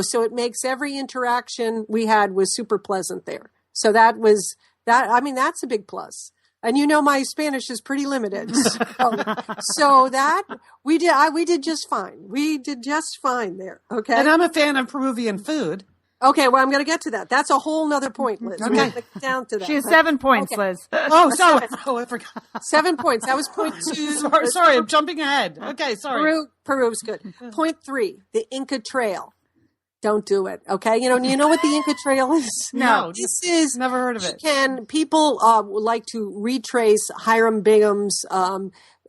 Speaker 6: so it makes every interaction we had was super pleasant there. So that's a big plus. And my Spanish is pretty limited. So that we did just fine. We did just fine there. Okay.
Speaker 7: And I'm a fan of Peruvian food.
Speaker 6: Okay, well, I'm going to get to that. That's a whole nother point, Liz.
Speaker 7: Okay.
Speaker 6: We're going to get down to that.
Speaker 1: She has 7 points,
Speaker 6: okay.
Speaker 1: Liz.
Speaker 7: Oh, sorry. Oh, I forgot.
Speaker 6: 7 points. That was point 2.
Speaker 7: Sorry, I'm jumping ahead. Okay, sorry.
Speaker 6: Peru's good. Point 3, the Inca Trail. Don't do it. Okay. You know what the Inca Trail is?
Speaker 7: No.
Speaker 6: This is
Speaker 7: never heard of it.
Speaker 6: People would like to retrace Hiram Bingham's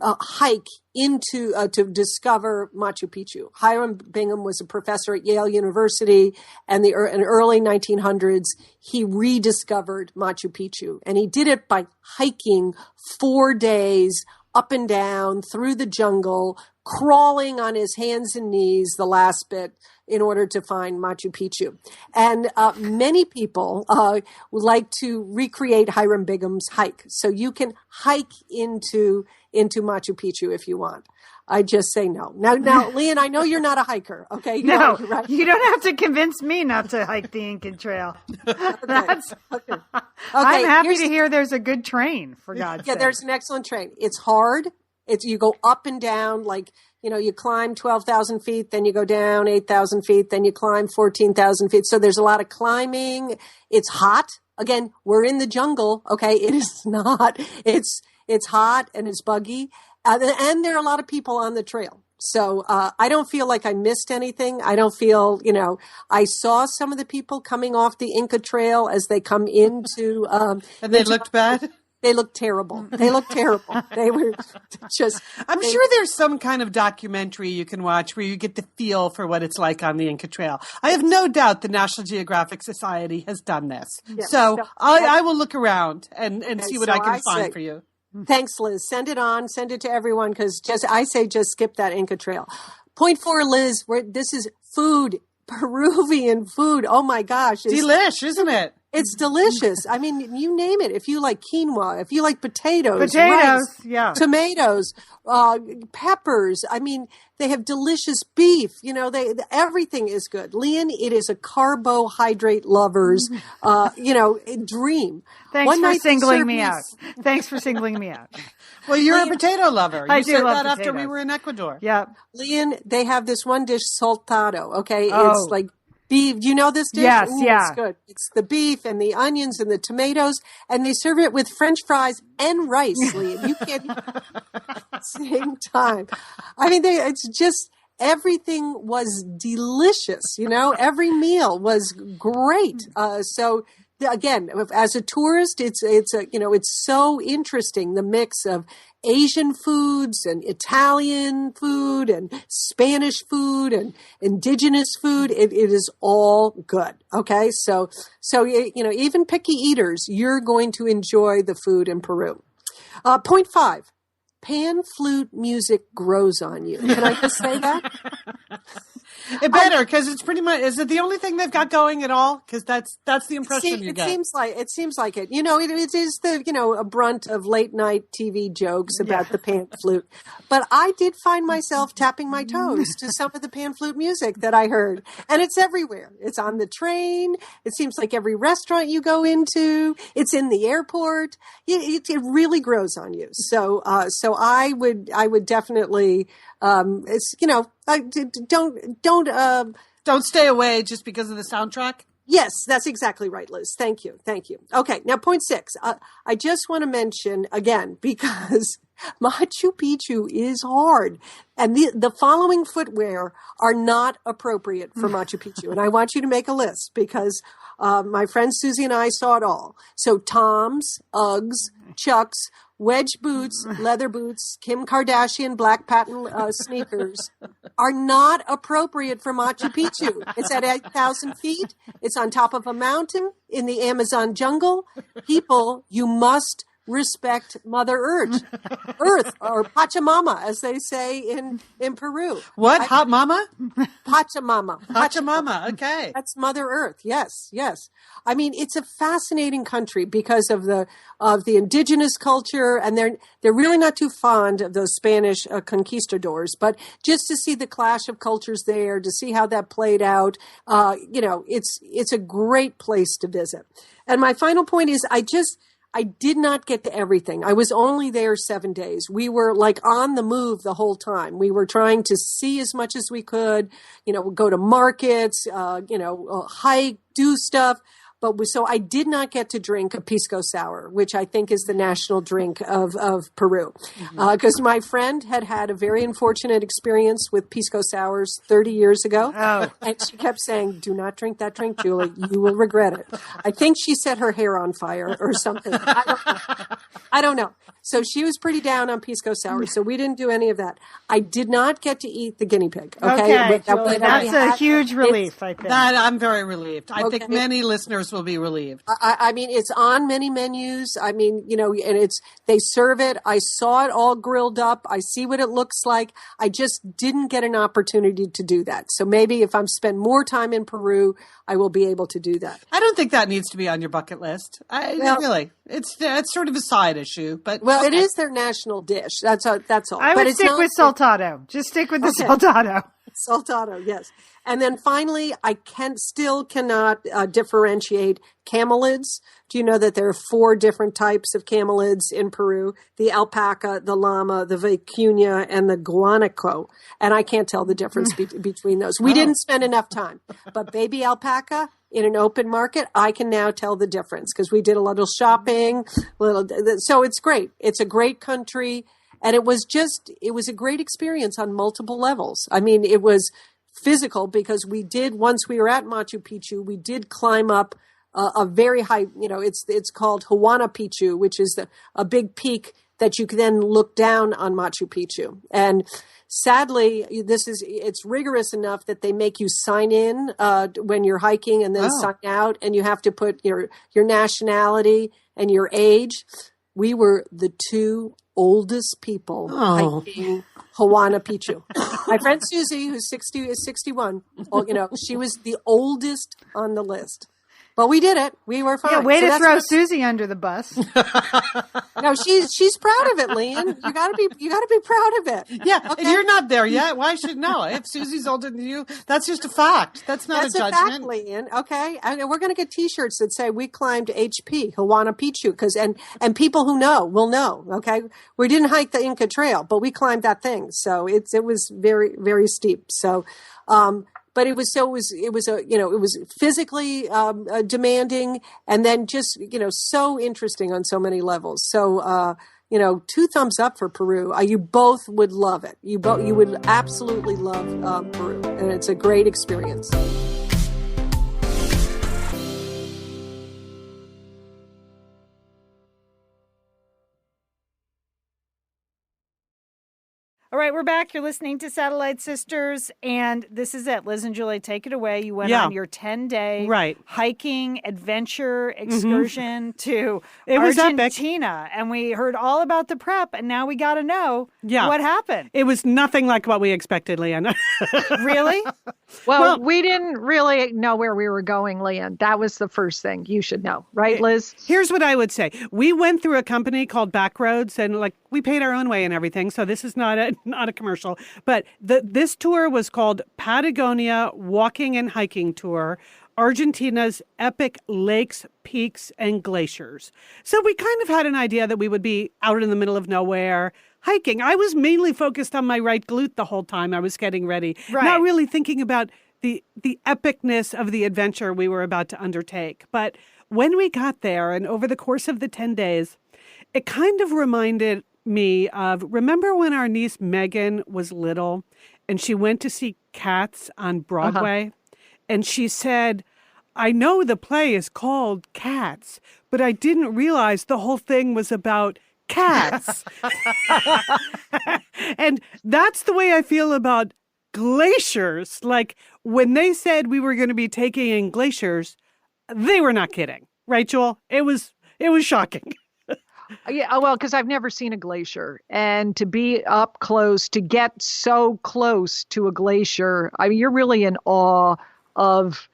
Speaker 6: hike into to discover Machu Picchu. Hiram Bingham was a professor at Yale University, and in the early 1900s, he rediscovered Machu Picchu, and he did it by hiking 4 days up and down through the jungle, crawling on his hands and knees the last bit in order to find Machu Picchu. And many people would like to recreate Hiram Bingham's hike. So you can hike into Machu Picchu if you want. I just say no. Now, Leanne, I know you're not a hiker, okay?
Speaker 1: No,
Speaker 6: right?
Speaker 1: You don't have to convince me not to hike the Inca Trail.
Speaker 6: Okay.
Speaker 1: I'm happy to hear there's a good train, for God's sake.
Speaker 6: Yeah, there's an excellent train. It's hard. You go up and down, like, you climb 12,000 feet, then you go down 8,000 feet, then you climb 14,000 feet. So there's a lot of climbing. It's hot. Again, we're in the jungle. Okay. It is not. It's hot and it's buggy. And there are a lot of people on the trail. So I don't feel like I missed anything. I don't feel, I saw some of the people coming off the Inca Trail as they come into.
Speaker 7: And they looked bad?
Speaker 6: They looked terrible. They looked terrible. They were just.
Speaker 7: I'm sure there's some kind of documentary you can watch where you get the feel for what it's like on the Inca Trail. I have no doubt the National Geographic Society has done this. Yes. So I will look around and see what I can find for you.
Speaker 6: Thanks, Liz. Send it on. Send it to everyone because I say just skip that Inca Trail. Point 4, Liz. This is food, Peruvian food. Oh my gosh,
Speaker 7: delish, isn't it?
Speaker 6: It's delicious. I mean, you name it. If you like quinoa, if you like potatoes, rice, tomatoes, peppers. I mean, they have delicious beef. Everything is good. Leanne, it is a carbohydrate lover's, dream.
Speaker 1: Thanks for singling me out. Thanks for singling me out.
Speaker 7: Well, you're a potato lover.
Speaker 1: I
Speaker 7: you
Speaker 1: do
Speaker 7: said
Speaker 1: love
Speaker 7: that
Speaker 1: potatoes.
Speaker 7: After we were in Ecuador.
Speaker 1: Yeah.
Speaker 6: Leanne, they have this one dish, saltado. Okay. It's like beef. Do you know this dish?
Speaker 1: Yes,
Speaker 6: It's good. It's the beef and the onions and the tomatoes, and they serve it with French fries and rice, Leanne. You can't at the same time. I mean, it's just everything was delicious. Every meal was great. So again, as a tourist, it's so interesting, the mix of Asian foods and Italian food and Spanish food and indigenous food. It is all good. Okay. So, even picky eaters, you're going to enjoy the food in Peru. Point 5, pan flute music grows on you. Can I just say that?
Speaker 7: It better, because it's pretty much. Is it the only thing they've got going at all? Because that's the impression you get.
Speaker 6: It seems like it. It is the a brunt of late night TV jokes about the pan flute. But I did find myself tapping my toes to some of the pan flute music that I heard, and it's everywhere. It's on the train. It seems like every restaurant you go into. It's in the airport. It really grows on you. So I would definitely.
Speaker 7: Don't stay away just because of the soundtrack.
Speaker 6: Yes, that's exactly right, Liz. Thank you. Okay, now point 6. I just want to mention again, because Machu Picchu is hard, and the following footwear are not appropriate for Machu Picchu. And I want you to make a list because my friend Susie and I saw it all. So Toms, Uggs, Chucks, wedge boots, leather boots, Kim Kardashian black patent sneakers are not appropriate for Machu Picchu. It's at 8,000 feet. It's on top of a mountain in the Amazon jungle. People, you must respect Mother Earth, or Pachamama, as they say in Peru.
Speaker 7: What? Hot mama?
Speaker 6: Pachamama.
Speaker 7: Pachamama. Okay.
Speaker 6: That's Mother Earth. Yes, yes. I mean, it's a fascinating country because of the indigenous culture, and they're really not too fond of those Spanish conquistadors. But just to see the clash of cultures there, to see how that played out, it's a great place to visit. And my final point is, I did not get to everything. I was only there 7 days. We were like on the move the whole time. We were trying to see as much as we could, go to markets, hike, do stuff. So I did not get to drink a pisco sour, which I think is the national drink of Peru. Because my friend had a very unfortunate experience with pisco sours 30 years ago. Oh. And she kept saying, do not drink that drink, Julie. You will regret it. I think she set her hair on fire or something. I don't know. So she was pretty down on pisco sour. So we didn't do any of that. I did not get to eat the guinea pig. Okay.
Speaker 1: That's a huge relief, I think.
Speaker 7: That I'm very relieved. I think many listeners will be relieved.
Speaker 6: I mean, it's on many menus. I mean, and they serve it. I saw it all grilled up. I see what it looks like. I just didn't get an opportunity to do that. So maybe if I'm spend more time in Peru, I will be able to do that.
Speaker 7: I don't think that needs to be on your bucket list. Really, it's sort of a side issue, but
Speaker 6: it is their national dish. That's all.
Speaker 1: I would stick with saltado. Just stick with the saltado.
Speaker 6: Saltado, yes. And then finally, I still cannot differentiate camelids. Do you know that there are 4 different types of camelids in Peru? The alpaca, the llama, the vicuña, and the guanaco. And I can't tell the difference between those. We didn't spend enough time. But baby alpaca in an open market, I can now tell the difference because we did a little shopping. So it's great. It's a great country. And it was a great experience on multiple levels. I mean, it was physical because once we were at Machu Picchu, we did climb up a very high, it's called Huayna Picchu, which is a big peak that you can then look down on Machu Picchu. And sadly, it's rigorous enough that they make you sign in when you're hiking and then sign out, and you have to put your nationality and your age. We were the 2 oldest people hiking Huayna Picchu. My friend Susie, who's 61, she was the oldest on the list. But we did it. We were fine.
Speaker 1: Yeah, way to throw Susie under the bus.
Speaker 6: No, she's proud of it, Leanne. You gotta be proud of it.
Speaker 7: Yeah, okay? And you're not there yet. Why should no? If Susie's older than you, that's just a fact. That's not a judgment.
Speaker 6: That's a fact, Leanne. Okay, and we're gonna get T-shirts that say we climbed HP Huayna Picchu and people who know will know. Okay, we didn't hike the Inca Trail, but we climbed that thing. So it was very, very steep. So. But it was physically demanding, and then just so interesting on so many levels. So 2 thumbs up for Peru. You both would love it. You would absolutely love Peru, and it's a great experience.
Speaker 1: All right, we're back. You're listening to Satellite Sisters, and this is it. Liz and Julie, take it away. You went on your 10-day hiking adventure excursion to Argentina, and we heard all about the prep, and now we got to know what happened.
Speaker 3: It was nothing like what we expected, Leanne.
Speaker 1: Really?
Speaker 2: Well, we didn't really know where we were going, Leanne. That was the first thing you should know. Right, Liz?
Speaker 3: Here's what I would say. We went through a company called Backroads, and we paid our own way and everything, so this is not a commercial. But this tour was called Patagonia Walking and Hiking Tour, Argentina's Epic Lakes, Peaks, and Glaciers. So we kind of had an idea that we would be out in the middle of nowhere hiking. I was mainly focused on my right glute the whole time I was getting ready, not really thinking about the epicness of the adventure we were about to undertake. But when we got there, and over the course of the 10 days, it kind of reminded me of, remember when our niece Megan was little and she went to see Cats on Broadway? And she said, I know the play is called Cats, but I didn't realize the whole thing was about cats. And that's the way I feel about glaciers. Like when they said we were going to be taking in glaciers, they were not kidding. Right, Joel? It was shocking.
Speaker 2: Yeah, well, because I've never seen a glacier, and to be up close, to get so close to a glacier, I mean, you're really in awe of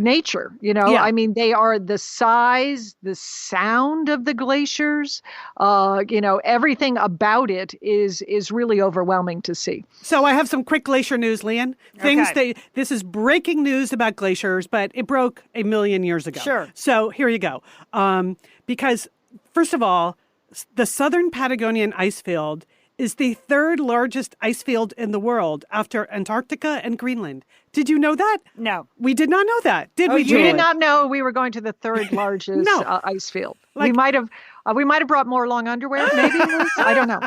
Speaker 2: nature.
Speaker 3: Yeah.
Speaker 2: I mean, they are the size, the sound of the glaciers. Everything about it is really overwhelming to see.
Speaker 3: So I have some quick glacier news, Leanne. This is breaking news about glaciers, but it broke 1 million years ago.
Speaker 1: Sure.
Speaker 3: So here you go. Because first of all, the southern Patagonian ice field is the third largest ice field in the world after Antarctica and Greenland. Did you know that?
Speaker 1: No.
Speaker 3: We did not know that, did we,
Speaker 2: We
Speaker 3: Julie?
Speaker 2: did not know we were going to the third largest ice field. We might have brought more long underwear, maybe. Liz? I don't know.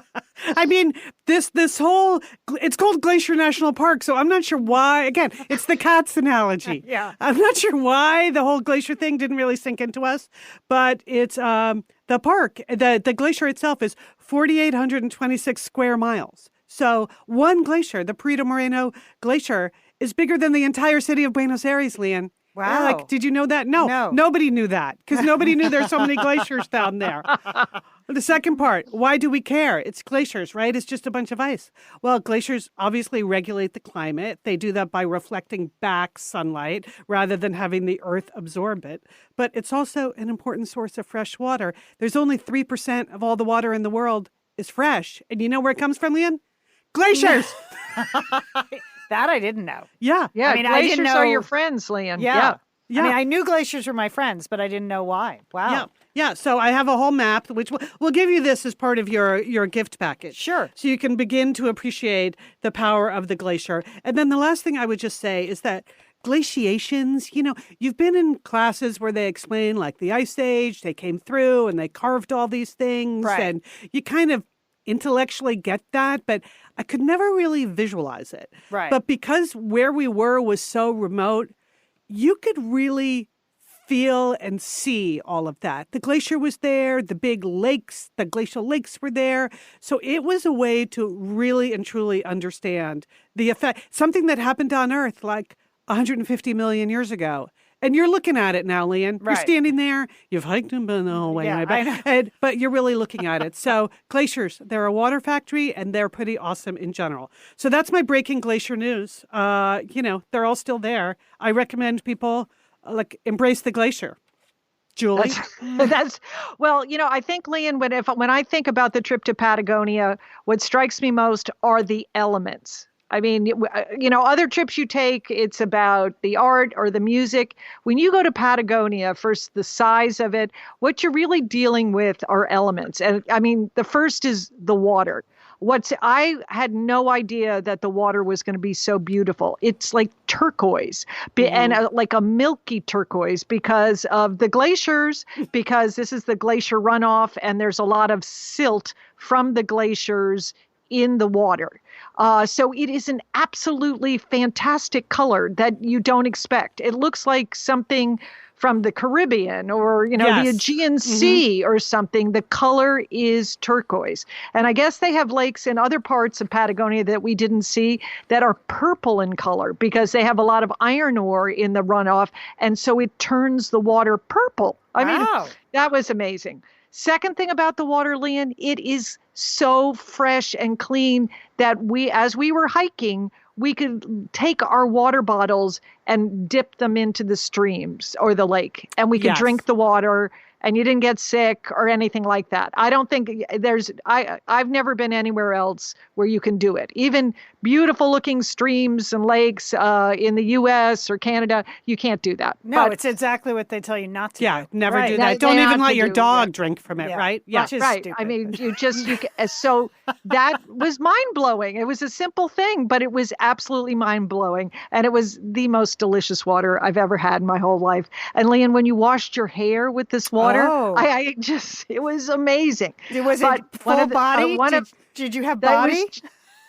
Speaker 3: I mean, this whole, it's called Glacier National Park, so I'm not sure why. Again, it's the cats analogy.
Speaker 1: Yeah.
Speaker 3: I'm not sure why the whole glacier thing didn't really sink into us, but it's the park, the glacier itself is 4,826 square miles. So one glacier, the Perito Moreno Glacier, is bigger than the entire city of Buenos Aires, Leanne.
Speaker 1: Wow.
Speaker 3: Did you know that? No. Nobody knew that because nobody knew there's so many glaciers down there. The second part, why do we care? It's glaciers, right? It's just a bunch of ice. Well, glaciers obviously regulate the climate. They do that by reflecting back sunlight rather than having the earth absorb it. But it's also an important source of fresh water. There's only 3% of all the water in the world is fresh. And you know where it comes from, Leanne? Glaciers!
Speaker 1: That I didn't know.
Speaker 3: Yeah.
Speaker 2: Yeah,
Speaker 1: I mean,
Speaker 2: glaciers
Speaker 1: I didn't know.
Speaker 2: are your friends, Leanne.
Speaker 1: Yeah.
Speaker 3: Yeah.
Speaker 1: I mean, I knew glaciers were my friends, but I didn't know why. Wow.
Speaker 3: Yeah. So I have a whole map, which we'll give you this as part of your gift package.
Speaker 1: Sure.
Speaker 3: So you can begin to appreciate the power of the glacier. And then the last thing I would just say is that glaciations, you've been in classes where they explain like the Ice Age, they came through and they carved all these things.
Speaker 1: Right.
Speaker 3: And you kind of intellectually get that, but I could never really visualize it.
Speaker 1: Right.
Speaker 3: But because where we were was so remote, you could really feel and see all of that. The glacier was there, the big lakes, the glacial lakes were there. So it was a way to really and truly understand the effect, something that happened on Earth like 150 million years ago. And you're looking at it now, Leanne. You're
Speaker 1: Right.
Speaker 3: standing there. You've hiked and been the whole way.
Speaker 1: Yeah,
Speaker 3: But you're really looking at it. So glaciers, they're a water factory, and they're pretty awesome in general. So that's my breaking glacier news. They're all still there. I recommend people embrace the glacier. Julie?
Speaker 2: I think, Leanne, when I think about the trip to Patagonia, what strikes me most are the elements. I mean, other trips you take, it's about the art or the music. When you go to Patagonia, first, the size of it, what you're really dealing with are elements. And I mean, the first is the water. I had no idea that the water was going to be so beautiful. It's like turquoise and like a milky turquoise because of the glaciers, because this is the glacier runoff and there's a lot of silt from the glaciers in the water. So it is an absolutely fantastic color that you don't expect. It looks like something from the Caribbean or, the Aegean Sea or something. The color is turquoise. And I guess they have lakes in other parts of Patagonia that we didn't see that are purple in color because they have a lot of iron ore in the runoff. And so it turns the water purple. I mean, that was amazing. Second thing about the water, Leanne, it is so fresh and clean that as we were hiking, we could take our water bottles and dip them into the streams or the lake, and we could drink the water, and you didn't get sick or anything like that. I don't think I've never been anywhere else where you can do it. Even beautiful looking streams and lakes in the US or Canada, you can't do that.
Speaker 1: No,
Speaker 2: but
Speaker 1: it's exactly what they tell you not to
Speaker 3: Yeah,
Speaker 1: do.
Speaker 3: never
Speaker 1: Right.
Speaker 3: do that.
Speaker 2: They
Speaker 3: Don't
Speaker 2: have
Speaker 3: even let
Speaker 2: to
Speaker 3: your
Speaker 2: do
Speaker 3: dog
Speaker 2: that.
Speaker 3: drink from it,
Speaker 1: Yeah.
Speaker 3: right? Yeah.
Speaker 1: Which is
Speaker 2: Right.
Speaker 1: stupid.
Speaker 2: I mean, so that was mind blowing. It was a simple thing, but it was absolutely mind blowing. And it was the most delicious water I've ever had in my whole life. And Leanne, when you washed your hair with this water,
Speaker 1: Oh.
Speaker 2: it was amazing.
Speaker 1: Was
Speaker 2: But
Speaker 1: it full body? Did you have body?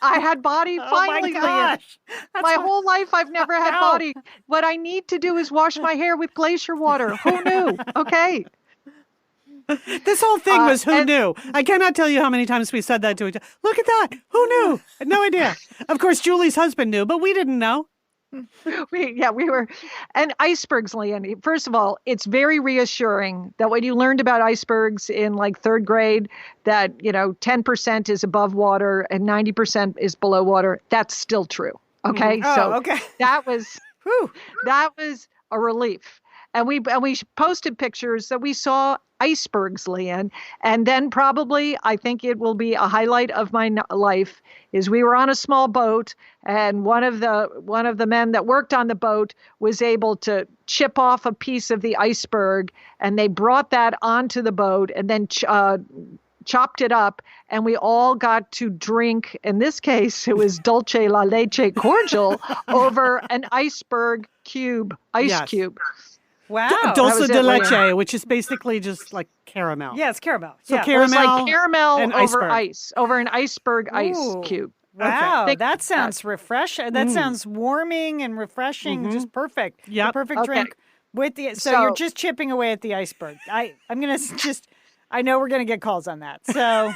Speaker 2: I had body
Speaker 1: Oh
Speaker 2: finally,
Speaker 1: my
Speaker 2: Leanne.
Speaker 1: gosh.
Speaker 2: My whole life, I've never had
Speaker 1: No.
Speaker 2: body. What I need to do is wash my hair with glacier water. Who knew? Okay.
Speaker 3: This whole thing was who knew. I cannot tell you how many times we said that to each other. Look at that. Who knew? No idea. Of course, Julie's husband knew, but we didn't know.
Speaker 2: We were, and icebergs, Leanne. First of all, it's very reassuring that when you learned about icebergs in like third grade, that 10% is above water and 90% is below water. That's still true. Okay,
Speaker 8: okay.
Speaker 2: That was a relief. And we posted pictures that we saw icebergs, Leanne. And then probably, I think it will be a highlight of my life, is we were on a small boat, and one of the men that worked on the boat was able to chip off a piece of the iceberg, and they brought that onto the boat and then chopped it up, and we all got to drink. In this case, it was dulce la leche cordial over an iceberg cube, cube.
Speaker 8: Wow.
Speaker 3: Dulce de leche, which is basically just like caramel.
Speaker 8: Yeah, it's caramel.
Speaker 3: So
Speaker 2: caramel,
Speaker 3: it was like
Speaker 2: caramel
Speaker 3: and
Speaker 2: over
Speaker 3: iceberg.
Speaker 2: ice, over an iceberg ice cube.
Speaker 8: Wow,
Speaker 2: Okay.
Speaker 8: that sounds refreshing. That sounds warming and refreshing. Just perfect.
Speaker 3: Yep.
Speaker 8: The perfect drink with the. So you're just chipping away at the iceberg. I'm gonna just. I know we're gonna get calls on that. So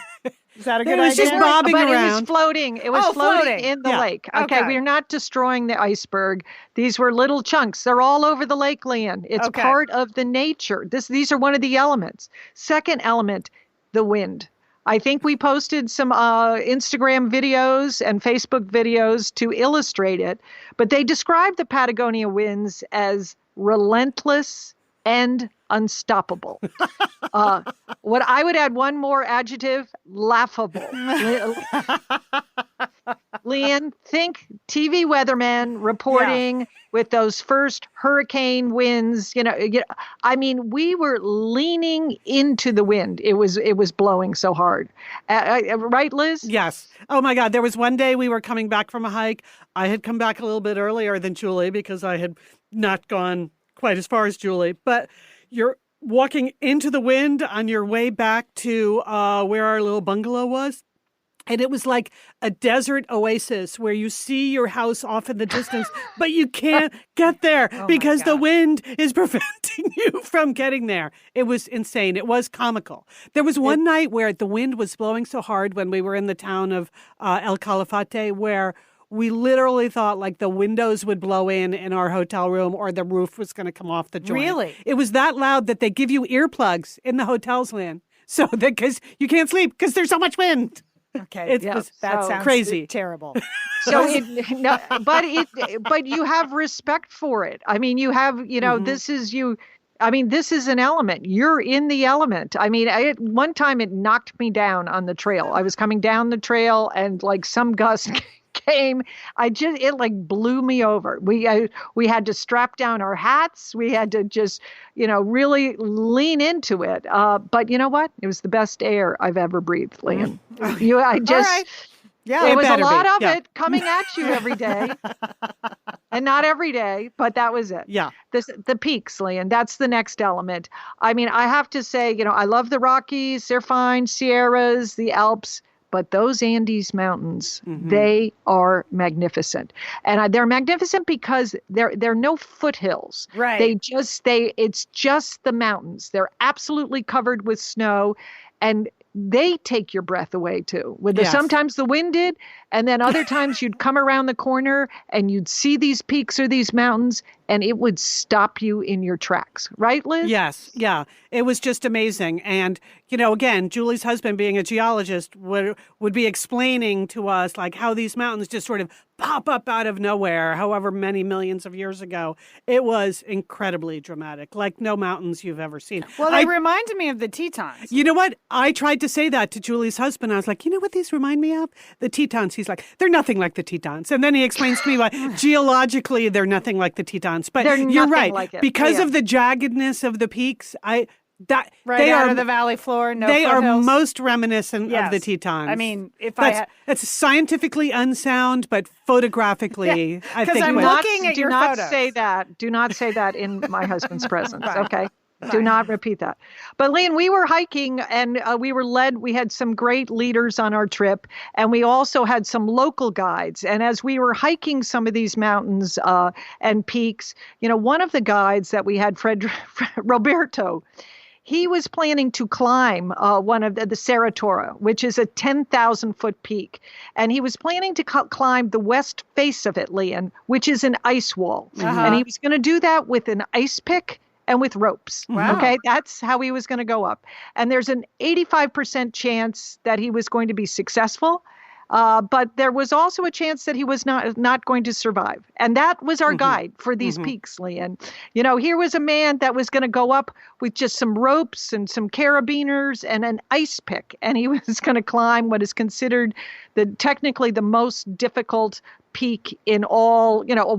Speaker 8: is that a good idea?
Speaker 3: It was just bobbing
Speaker 2: but
Speaker 3: around.
Speaker 2: It was floating. It was floating in the lake. Okay, we're not destroying the iceberg. These were little chunks. They're all over the lake, Leanne. It's part of the nature. These are one of the elements. Second element, the wind. I think we posted some Instagram videos and Facebook videos to illustrate it, but they describe the Patagonia winds as relentless and unstoppable. What I would add one more adjective, laughable. Leanne, think TV weatherman reporting with those first hurricane winds. I mean, we were leaning into the wind. It was blowing so hard. Right, Liz?
Speaker 3: Yes. Oh my God. There was one day we were coming back from a hike. I had come back a little bit earlier than Julie because I had not gone quite as far as Julie, but you're walking into the wind on your way back to where our little bungalow was. And it was like a desert oasis where you see your house off in the distance, but you can't get there because the wind is preventing you from getting there. It was insane. It was comical. There was one night where the wind was blowing so hard when we were in the town of El Calafate, where we literally thought like the windows would blow in our hotel room or the roof was going to come off the joint.
Speaker 8: Really?
Speaker 3: It was that loud that they give you earplugs in the hotels, Lynn. So that because you can't sleep because there's so much wind.
Speaker 8: Okay, that sounds
Speaker 3: crazy,
Speaker 8: terrible.
Speaker 2: So, but you have respect for it. I mean, you have, this is you. I mean, this is an element. You're in the element. I mean, one time it knocked me down on the trail. I was coming down the trail and like some gust came. It like blew me over. We had to strap down our hats. We had to just, really lean into it. But you know what? It was the best air I've ever breathed, Liam.
Speaker 8: All right. Yeah,
Speaker 2: it was a lot of it coming at you every day. And not every day, but that was it.
Speaker 3: Yeah.
Speaker 2: The peaks, Liam, that's the next element. I mean, I have to say, I love the Rockies. They're fine. Sierras, the Alps. But those Andes Mountains, they are magnificent. And they're magnificent because they're no foothills.
Speaker 8: Right.
Speaker 2: It's just the mountains. They're absolutely covered with snow. And they take your breath away too. Sometimes the wind did, and then other times you'd come around the corner and you'd see these peaks or these mountains, and it would stop you in your tracks. Right, Liz?
Speaker 3: Yes. Yeah. It was just amazing. And, again, Julie's husband, being a geologist, would be explaining to us like how these mountains just sort of pop up out of nowhere, however many millions of years ago. It was incredibly dramatic, like no mountains you've ever seen.
Speaker 8: Well, they reminded me of the Tetons.
Speaker 3: You know what? I tried to say that to Julie's husband. I was like, you know what these remind me of? The Tetons. He's like, they're nothing like the Tetons. And then he explains to me why geologically they're nothing like the Tetons. But you're right.
Speaker 2: Like
Speaker 3: because of the jaggedness of the peaks,
Speaker 8: they are the valley floor. No
Speaker 3: they
Speaker 8: foothills.
Speaker 3: are most reminiscent of the Tetons.
Speaker 8: I mean,
Speaker 3: it's scientifically unsound, but photographically, I think.
Speaker 8: I'm looking at your photos.
Speaker 2: Do not say that in my husband's presence. Right. Okay. Do not repeat that. But Leanne, we were hiking and we had some great leaders on our trip, and we also had some local guides. And as we were hiking some of these mountains and peaks, one of the guides that we had, Roberto, he was planning to climb one of the Cerro, which is a 10,000-foot peak. And he was planning to climb the west face of it, Leon, which is an ice wall. And he was going to do that with an ice pick and with ropes.
Speaker 8: Wow.
Speaker 2: Okay, that's how he was going to go up. And there's an 85% chance that he was going to be successful. But there was also a chance that he was not going to survive. And that was our guide for these peaks, Leon. You know, here was a man that was going to go up with just some ropes and some carabiners and an ice pick. And he was going to climb what is considered technically the most difficult peak in all, you know,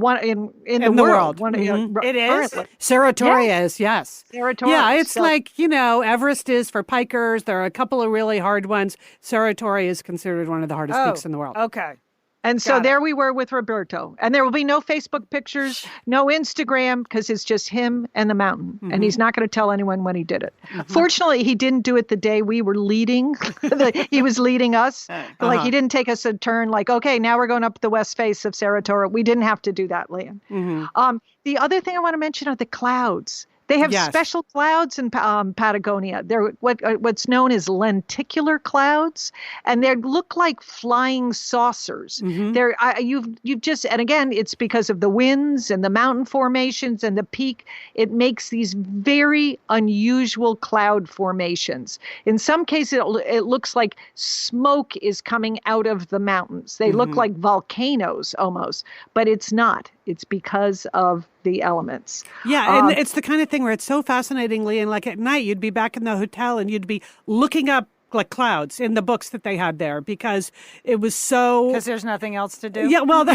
Speaker 2: in the world.
Speaker 8: It is.
Speaker 3: Cerro is, yes.
Speaker 2: Cerro.
Speaker 3: Yeah, it's like, you know, Everest is for pikers. There are a couple of really hard ones. Cerro is considered one of the hardest peaks in the world.
Speaker 8: Okay.
Speaker 2: And so there we were with Roberto. And there will be no Facebook pictures, no Instagram, because it's just him and the mountain. And he's not going to tell anyone when he did it. Fortunately, he didn't do it the day we were leading. He was leading us. Like, he didn't take us a turn like, okay, now we're going up the west face of Cerro. We didn't have to do that, Liam. The other thing I want to mention are the clouds. They have special clouds in Patagonia. They're what's known as lenticular clouds, and they look like flying saucers. They're you've just, and again, it's because of the winds and the mountain formations and the peak. It makes these very unusual cloud formations. In some cases, it looks like smoke is coming out of the mountains. They look like volcanoes almost, but it's not. It's because of the elements.
Speaker 3: Yeah, and it's the kind of thing where it's so fascinatingly, and like at night, you'd be back in the hotel and you'd be looking up like clouds in the books that they had there because it was so...
Speaker 8: Because there's nothing else to do?
Speaker 3: Yeah, well,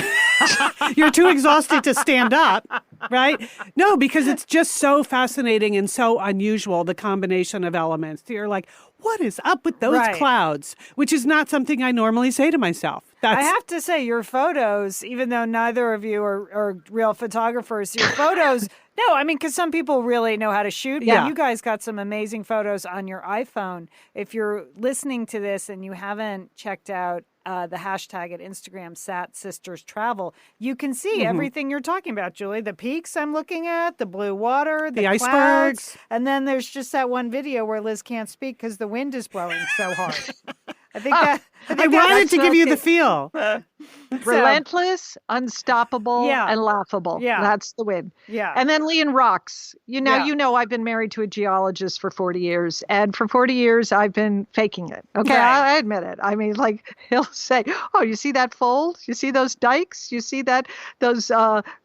Speaker 3: you're too exhausted to stand up, right? No, because it's just so fascinating and so unusual, the combination of elements. You're like, what is up with those clouds? Which is not something I normally say to myself.
Speaker 8: I have to say, your photos, even though neither of you are real photographers, your photos... No, I mean, because some people really know how to shoot. But you guys got some amazing photos on your iPhone. If you're listening to this and you haven't checked out the hashtag at Instagram, Sat Sisters Travel, you can see everything you're talking about, Julie. The peaks I'm looking at, the blue water, the
Speaker 3: icebergs.
Speaker 8: Clouds, and then there's just that one video where Liz can't speak because the wind is blowing so hard. I
Speaker 3: wanted to give you the feel.
Speaker 2: Relentless, unstoppable, and laughable. Yeah. That's the win.
Speaker 8: Yeah.
Speaker 2: And then Leon rocks. You know, I've been married to a geologist for 40 years. And for 40 years, I've been faking it. Okay, I admit it. I mean, like, he'll say, oh, you see that fold? You see those dikes? You see those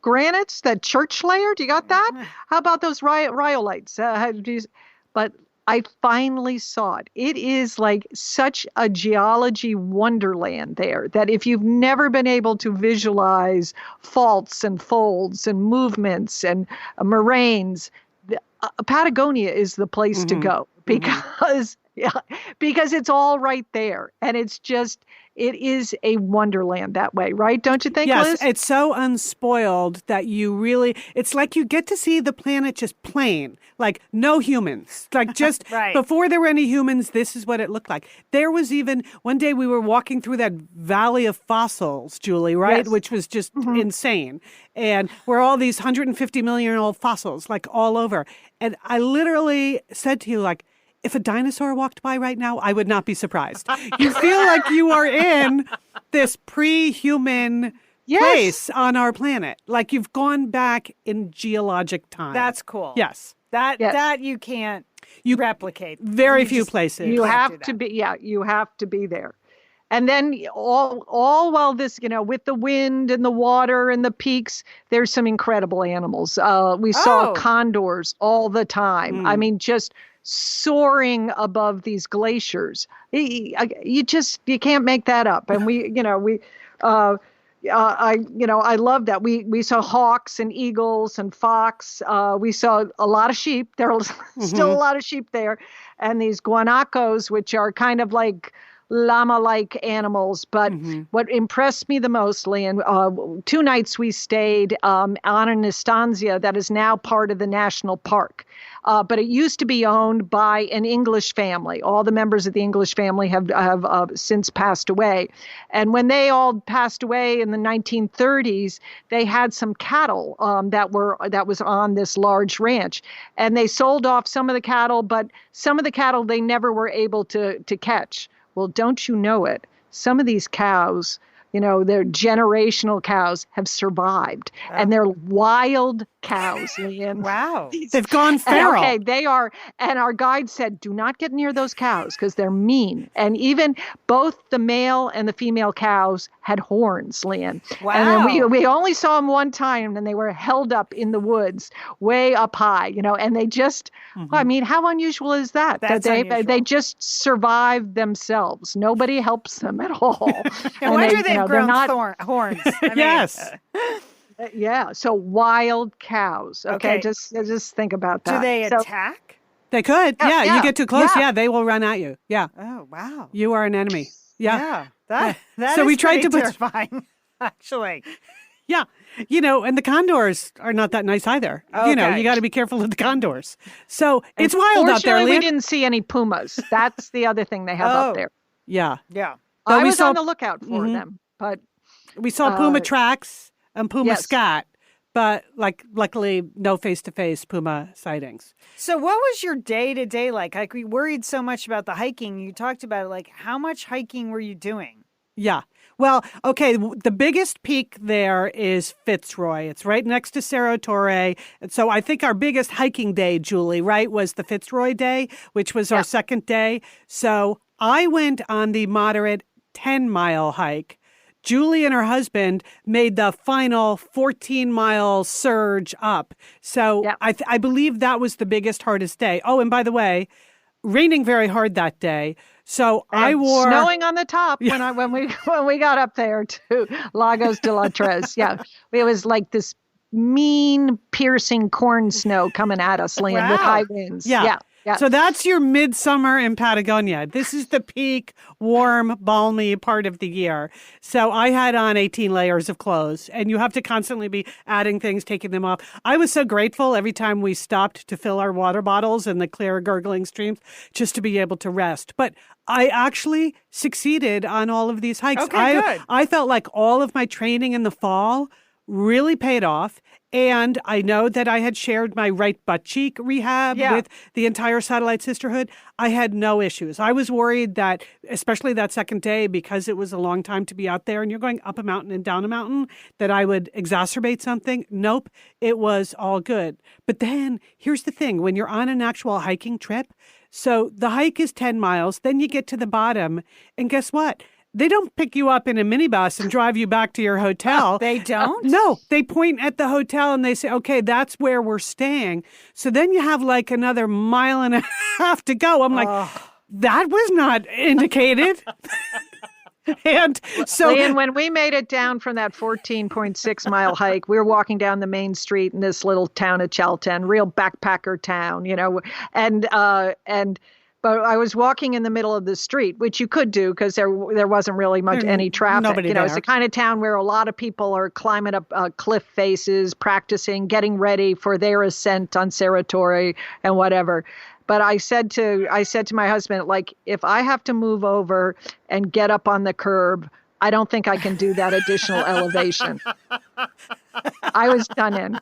Speaker 2: granites, that church layer? Do you got that? How about those rhyolites? But I finally saw it. It is like such a geology wonderland there that if you've never been able to visualize faults and folds and movements and moraines, Patagonia is the place to go because it's all right there. And it is a wonderland that way, right? Don't you think,
Speaker 3: Liz?
Speaker 2: Yes,
Speaker 3: it's so unspoiled that it's like you get to see the planet just plain, like no humans, like just before there were any humans, this is what it looked like. There was even, one day we were walking through that valley of fossils, Julie, right? Yes. Which was just insane. And where all these 150 million year old fossils, like all over. And I literally said to you, like, if a dinosaur walked by right now, I would not be surprised. You feel like you are in this pre-human place on our planet. Like you've gone back in geologic time.
Speaker 8: That's cool.
Speaker 3: Yes.
Speaker 8: That you can't replicate.
Speaker 3: Very few places.
Speaker 2: You have to be, you have to be there. And then all while this, with the wind and the water and the peaks, there's some incredible animals. We saw condors all the time. I mean, just soaring above these glaciers. You can't make that up. And I love that. We saw hawks and eagles and fox. We saw a lot of sheep. There are still a lot of sheep there. And these guanacos, which are kind of like llama-like animals. But what impressed me the most, Lian, 2 nights we stayed on an estancia that is now part of the national park. But it used to be owned by an English family. All the members of the English family have since passed away. And when they all passed away in the 1930s, they had some cattle that was on this large ranch. And they sold off some of the cattle, but some of the cattle they never were able to catch. Well, don't you know it? Some of these cows, they're generational cows, have survived. And they're wild cows, Lian.
Speaker 8: Wow.
Speaker 3: They've gone feral.
Speaker 2: Okay, they are. And our guide said, do not get near those cows because they're mean. And even both the male and the female cows had horns, Lian.
Speaker 8: Wow.
Speaker 2: And then we only saw them one time, and they were held up in the woods way up high, and they just, I mean, how unusual is that?
Speaker 8: That's
Speaker 2: that they just survive themselves. Nobody helps them at all.
Speaker 8: No wonder they've grown horns. I mean,
Speaker 3: Yes.
Speaker 2: Yeah. So wild cows. Okay. Just think about that.
Speaker 8: Do they attack?
Speaker 3: They could. Yeah. You get too close.
Speaker 2: Yeah.
Speaker 3: Yeah. They will run at you. Yeah.
Speaker 8: Oh, wow.
Speaker 3: You are an enemy. Yeah.
Speaker 8: That
Speaker 3: So
Speaker 8: is
Speaker 3: we tried to
Speaker 8: pretty
Speaker 3: put-
Speaker 8: terrifying, actually.
Speaker 3: Yeah. And the condors are not that nice either. You got to be careful of the condors. So it's wild out there,
Speaker 2: Fortunately, we
Speaker 3: Leah.
Speaker 2: didn't see any pumas. That's the other thing they have up there.
Speaker 3: Yeah.
Speaker 8: Yeah.
Speaker 3: But
Speaker 2: I
Speaker 3: we
Speaker 2: was
Speaker 3: saw-
Speaker 2: on the lookout for them, but
Speaker 3: We saw puma tracks and puma
Speaker 2: yes.
Speaker 3: scat, but luckily no face-to-face puma sightings.
Speaker 8: So what was your day-to-day like? Like, we worried so much about the hiking. You talked about it. Like, how much hiking were you doing?
Speaker 3: Yeah. Well, okay, the biggest peak there is Fitzroy. It's right next to Cerro Torre. And so I think our biggest hiking day, Julie, right, was the Fitzroy day, which was our second day. So I went on the moderate 10-mile hike. Julie and her husband made the final 14-mile surge up. So I believe that was the biggest, hardest day. Oh, and by the way, raining very hard that day. So I wore
Speaker 2: snowing on the top when we got up there to Lagos de la Tres. Yeah, it was like this mean, piercing corn snow coming at us, Liam, with high winds. Yeah.
Speaker 3: So that's your midsummer in Patagonia. This is the peak, warm, balmy part of the year. So I had on 18 layers of clothes, and you have to constantly be adding things, taking them off. I was so grateful every time we stopped to fill our water bottles in the clear, gurgling streams just to be able to rest. But I actually succeeded on all of these hikes.
Speaker 8: Okay, good.
Speaker 3: I felt like all of my training in the fall really paid off. And I know that I had shared my right butt cheek rehab with the entire Satellite Sisterhood. I had no issues. I was worried that, especially that second day, because it was a long time to be out there and you're going up a mountain and down a mountain, that I would exacerbate something. Nope, it was all good. But then here's the thing. When you're on an actual hiking trip, so the hike is 10 miles, then you get to the bottom, and guess what? They don't pick you up in a minibus and drive you back to your hotel.
Speaker 8: They don't?
Speaker 3: No, they point at the hotel and they say, okay, that's where we're staying. So then you have like another mile and a half to go. I'm like, that was not indicated. And so
Speaker 2: and when we made it down from that 14.6 mile hike, we were walking down the main street in this little town of Chalten, real backpacker town, but I was walking in the middle of the street, which you could do because there wasn't really much any traffic.
Speaker 3: Nobody there.
Speaker 2: It's the kind of town where a lot of people are climbing up cliff faces, practicing, getting ready for their ascent on Cerro Torre and whatever. But I said to my husband, like, if I have to move over and get up on the curb, I don't think I can do that additional elevation. I was done in.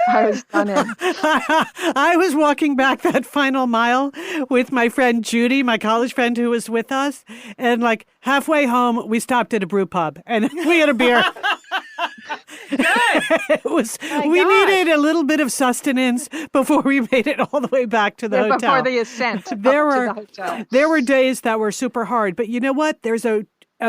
Speaker 3: I was walking back that final mile with my friend Judy, my college friend who was with us. And like halfway home, we stopped at a brew pub and we had a beer. We needed a little bit of sustenance before we made it all the way back to the hotel.
Speaker 2: Before the ascent to the hotel.
Speaker 3: There were days that were super hard. But you know what? There's a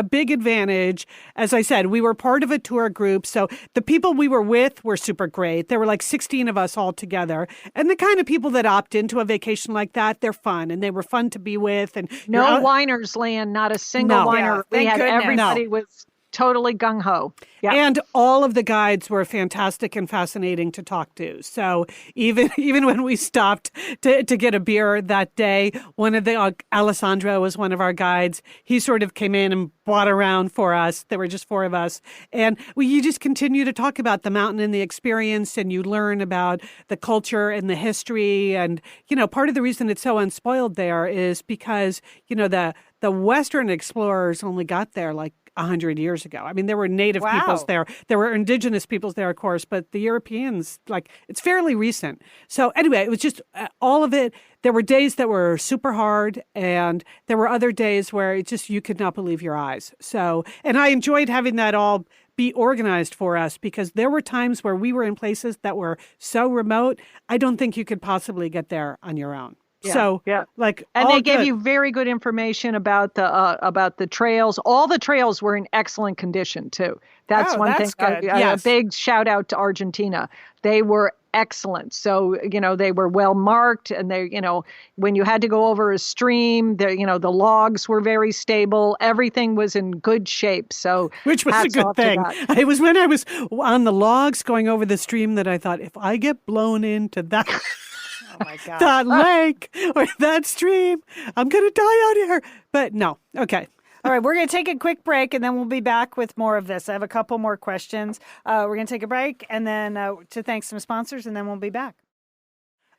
Speaker 3: big advantage. As I said, we were part of a tour group. So the people we were with were super great. There were like 16 of us all together. And the kind of people that opt into a vacation like that, they're fun and they were fun to be with. And
Speaker 2: no whiners, Lan, not a single whiner.
Speaker 8: Yeah,
Speaker 2: we had
Speaker 8: goodness.
Speaker 2: everybody was totally gung ho. Yeah.
Speaker 3: And all of the guides were fantastic and fascinating to talk to. So even when we stopped to get a beer that day, one of the Alessandro was one of our guides. He sort of came in and brought around for us. There were just four of us, and you just continue to talk about the mountain and the experience, and you learn about the culture and the history. And part of the reason it's so unspoiled there is because the Western explorers only got there like 100 years ago. I mean, there were native peoples there. There were indigenous peoples there, of course, but the Europeans, it's fairly recent. So anyway, it was just all of it. There were days that were super hard, and there were other days where you could not believe your eyes. So, and I enjoyed having that all be organized for us, because there were times where we were in places that were so remote, I don't think you could possibly get there on your own.
Speaker 2: Yeah,
Speaker 3: so,
Speaker 2: and they gave you very good information about the trails. All the trails were in excellent condition too. That's one thing.
Speaker 8: Good.
Speaker 2: A big shout out to Argentina. They were excellent. So, they were well marked, and they, when you had to go over a stream, the logs were very stable. Everything was in good shape. So,
Speaker 3: which was a good thing. It was when I was on the logs going over the stream that I thought, if I get blown into that.
Speaker 8: Oh my God.
Speaker 3: That lake or that stream, I'm going to die out here. But no. Okay.
Speaker 8: All right, we're going to take a quick break, and then we'll be back with more of this. I have a couple more questions. We're going to take a break, and then to thank some sponsors, and then we'll be back.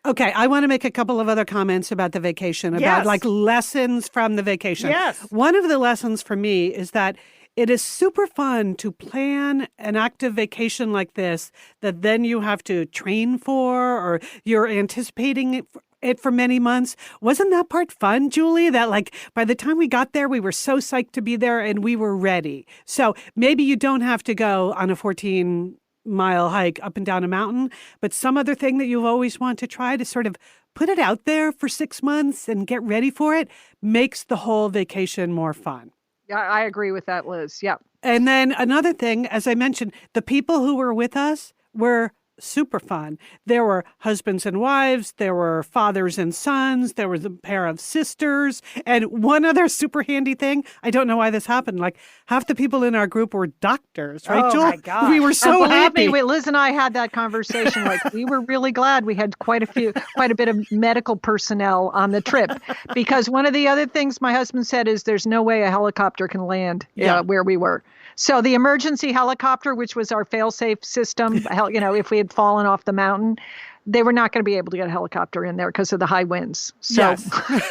Speaker 3: Okay, I want to make a couple of other comments about the vacation, about lessons from the vacation.
Speaker 8: Yes.
Speaker 3: One of the lessons for me is that it is super fun to plan an active vacation like this that then you have to train for, or you're anticipating it for many months. Wasn't that part fun, Julie? That by the time we got there, we were so psyched to be there and we were ready. So maybe you don't have to go on a 14-mile hike up and down a mountain, but some other thing that you always want to try to sort of put it out there for 6 months and get ready for it makes the whole vacation more fun.
Speaker 2: Yeah, I agree with that, Liz. Yeah.
Speaker 3: And then another thing, as I mentioned, the people who were with us were super fun. There were husbands and wives, there were fathers and sons, there was a pair of sisters, and one other super handy thing, I don't know why this happened, half the people in our group were doctors, right, Joel?
Speaker 8: My God.
Speaker 3: We were so happy.
Speaker 2: Me, Liz and I had that conversation. We were really glad we had quite a bit of medical personnel on the trip, because one of the other things my husband said is there's no way a helicopter can land where we were. So the emergency helicopter, which was our fail-safe system, if we had fallen off the mountain, they were not going to be able to get a helicopter in there because of the high winds. So, so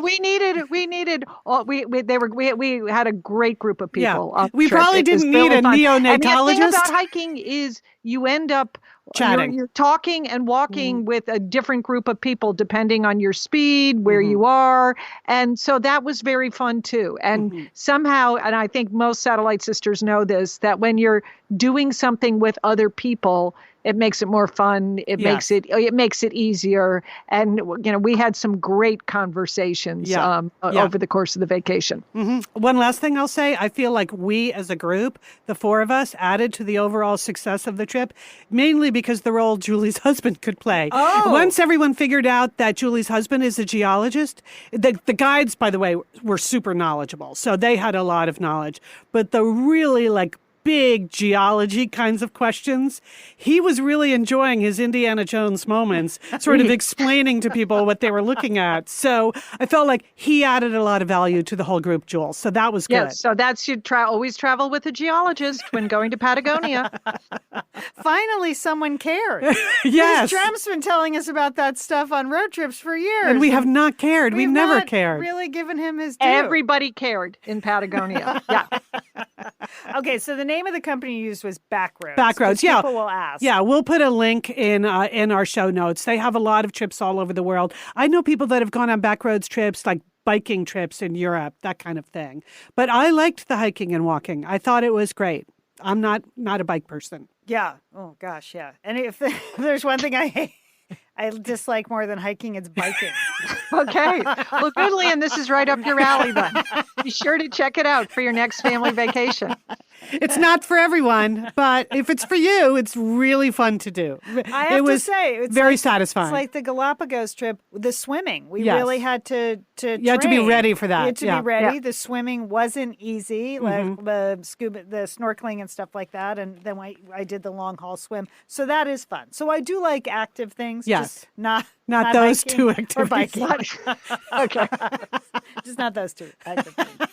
Speaker 2: we had a great group of people.
Speaker 3: Yeah. We probably didn't need a neonatologist.
Speaker 2: And the thing about hiking is you end up
Speaker 3: chatting.
Speaker 2: You're talking and walking with a different group of people depending on your speed, where you are. And so that was very fun too. And somehow, and I think most satellite sisters know this, that when you're doing something with other people, it makes it more fun. It makes it easier. And, we had some great conversations over the course of the vacation.
Speaker 3: Mm-hmm. One last thing I'll say, I feel like we as a group, the four of us, added to the overall success of the trip, mainly because the role Julie's husband could play.
Speaker 8: Oh.
Speaker 3: Once everyone figured out that Julie's husband is a geologist, the guides, by the way, were super knowledgeable. So they had a lot of knowledge. But the really big geology kinds of questions, he was really enjoying his Indiana Jones moments, sort of explaining to people what they were looking at. So I felt like he added a lot of value to the whole group, Jules. So that was good.
Speaker 2: Yes, so that's you always travel with a geologist when going to Patagonia.
Speaker 8: Finally, someone cared.
Speaker 3: Yes.
Speaker 8: Trump's been telling us about that stuff on road trips for years.
Speaker 3: And we have not cared. We've never cared.
Speaker 8: Really given him his due.
Speaker 2: Everybody cared in Patagonia. Yeah.
Speaker 8: Okay, so the name of the company you used was Backroads.
Speaker 3: Backroads, yeah.
Speaker 8: People will ask.
Speaker 3: Yeah, we'll put a link in our show notes. They have a lot of trips all over the world. I know people that have gone on Backroads trips, like biking trips in Europe, that kind of thing. But I liked the hiking and walking. I thought it was great. I'm not a bike person.
Speaker 8: Yeah. Oh, gosh, yeah. And if there's one thing I I dislike more than hiking, it's biking.
Speaker 2: Okay. Well, good, Leanne. This is right up your alley then. Be sure to check it out for your next family vacation.
Speaker 7: It's not for everyone, but if it's for you, it's really fun to do.
Speaker 8: I have to say, it's
Speaker 7: very satisfying.
Speaker 8: It's like the Galapagos trip, the swimming. We
Speaker 7: Yes.
Speaker 8: really had to
Speaker 7: You had to be
Speaker 8: train.
Speaker 7: ready for that.
Speaker 8: You had to
Speaker 7: Yeah.
Speaker 8: be ready.
Speaker 2: Yeah.
Speaker 8: The swimming wasn't easy, like the snorkeling and stuff like that. And then I did the long haul swim. So that is fun. So I do like active things.
Speaker 7: Yes.
Speaker 8: Just not
Speaker 7: those
Speaker 8: hiking
Speaker 7: two
Speaker 8: or
Speaker 7: activities.
Speaker 8: biking.
Speaker 2: Okay.
Speaker 8: Just not those two active things.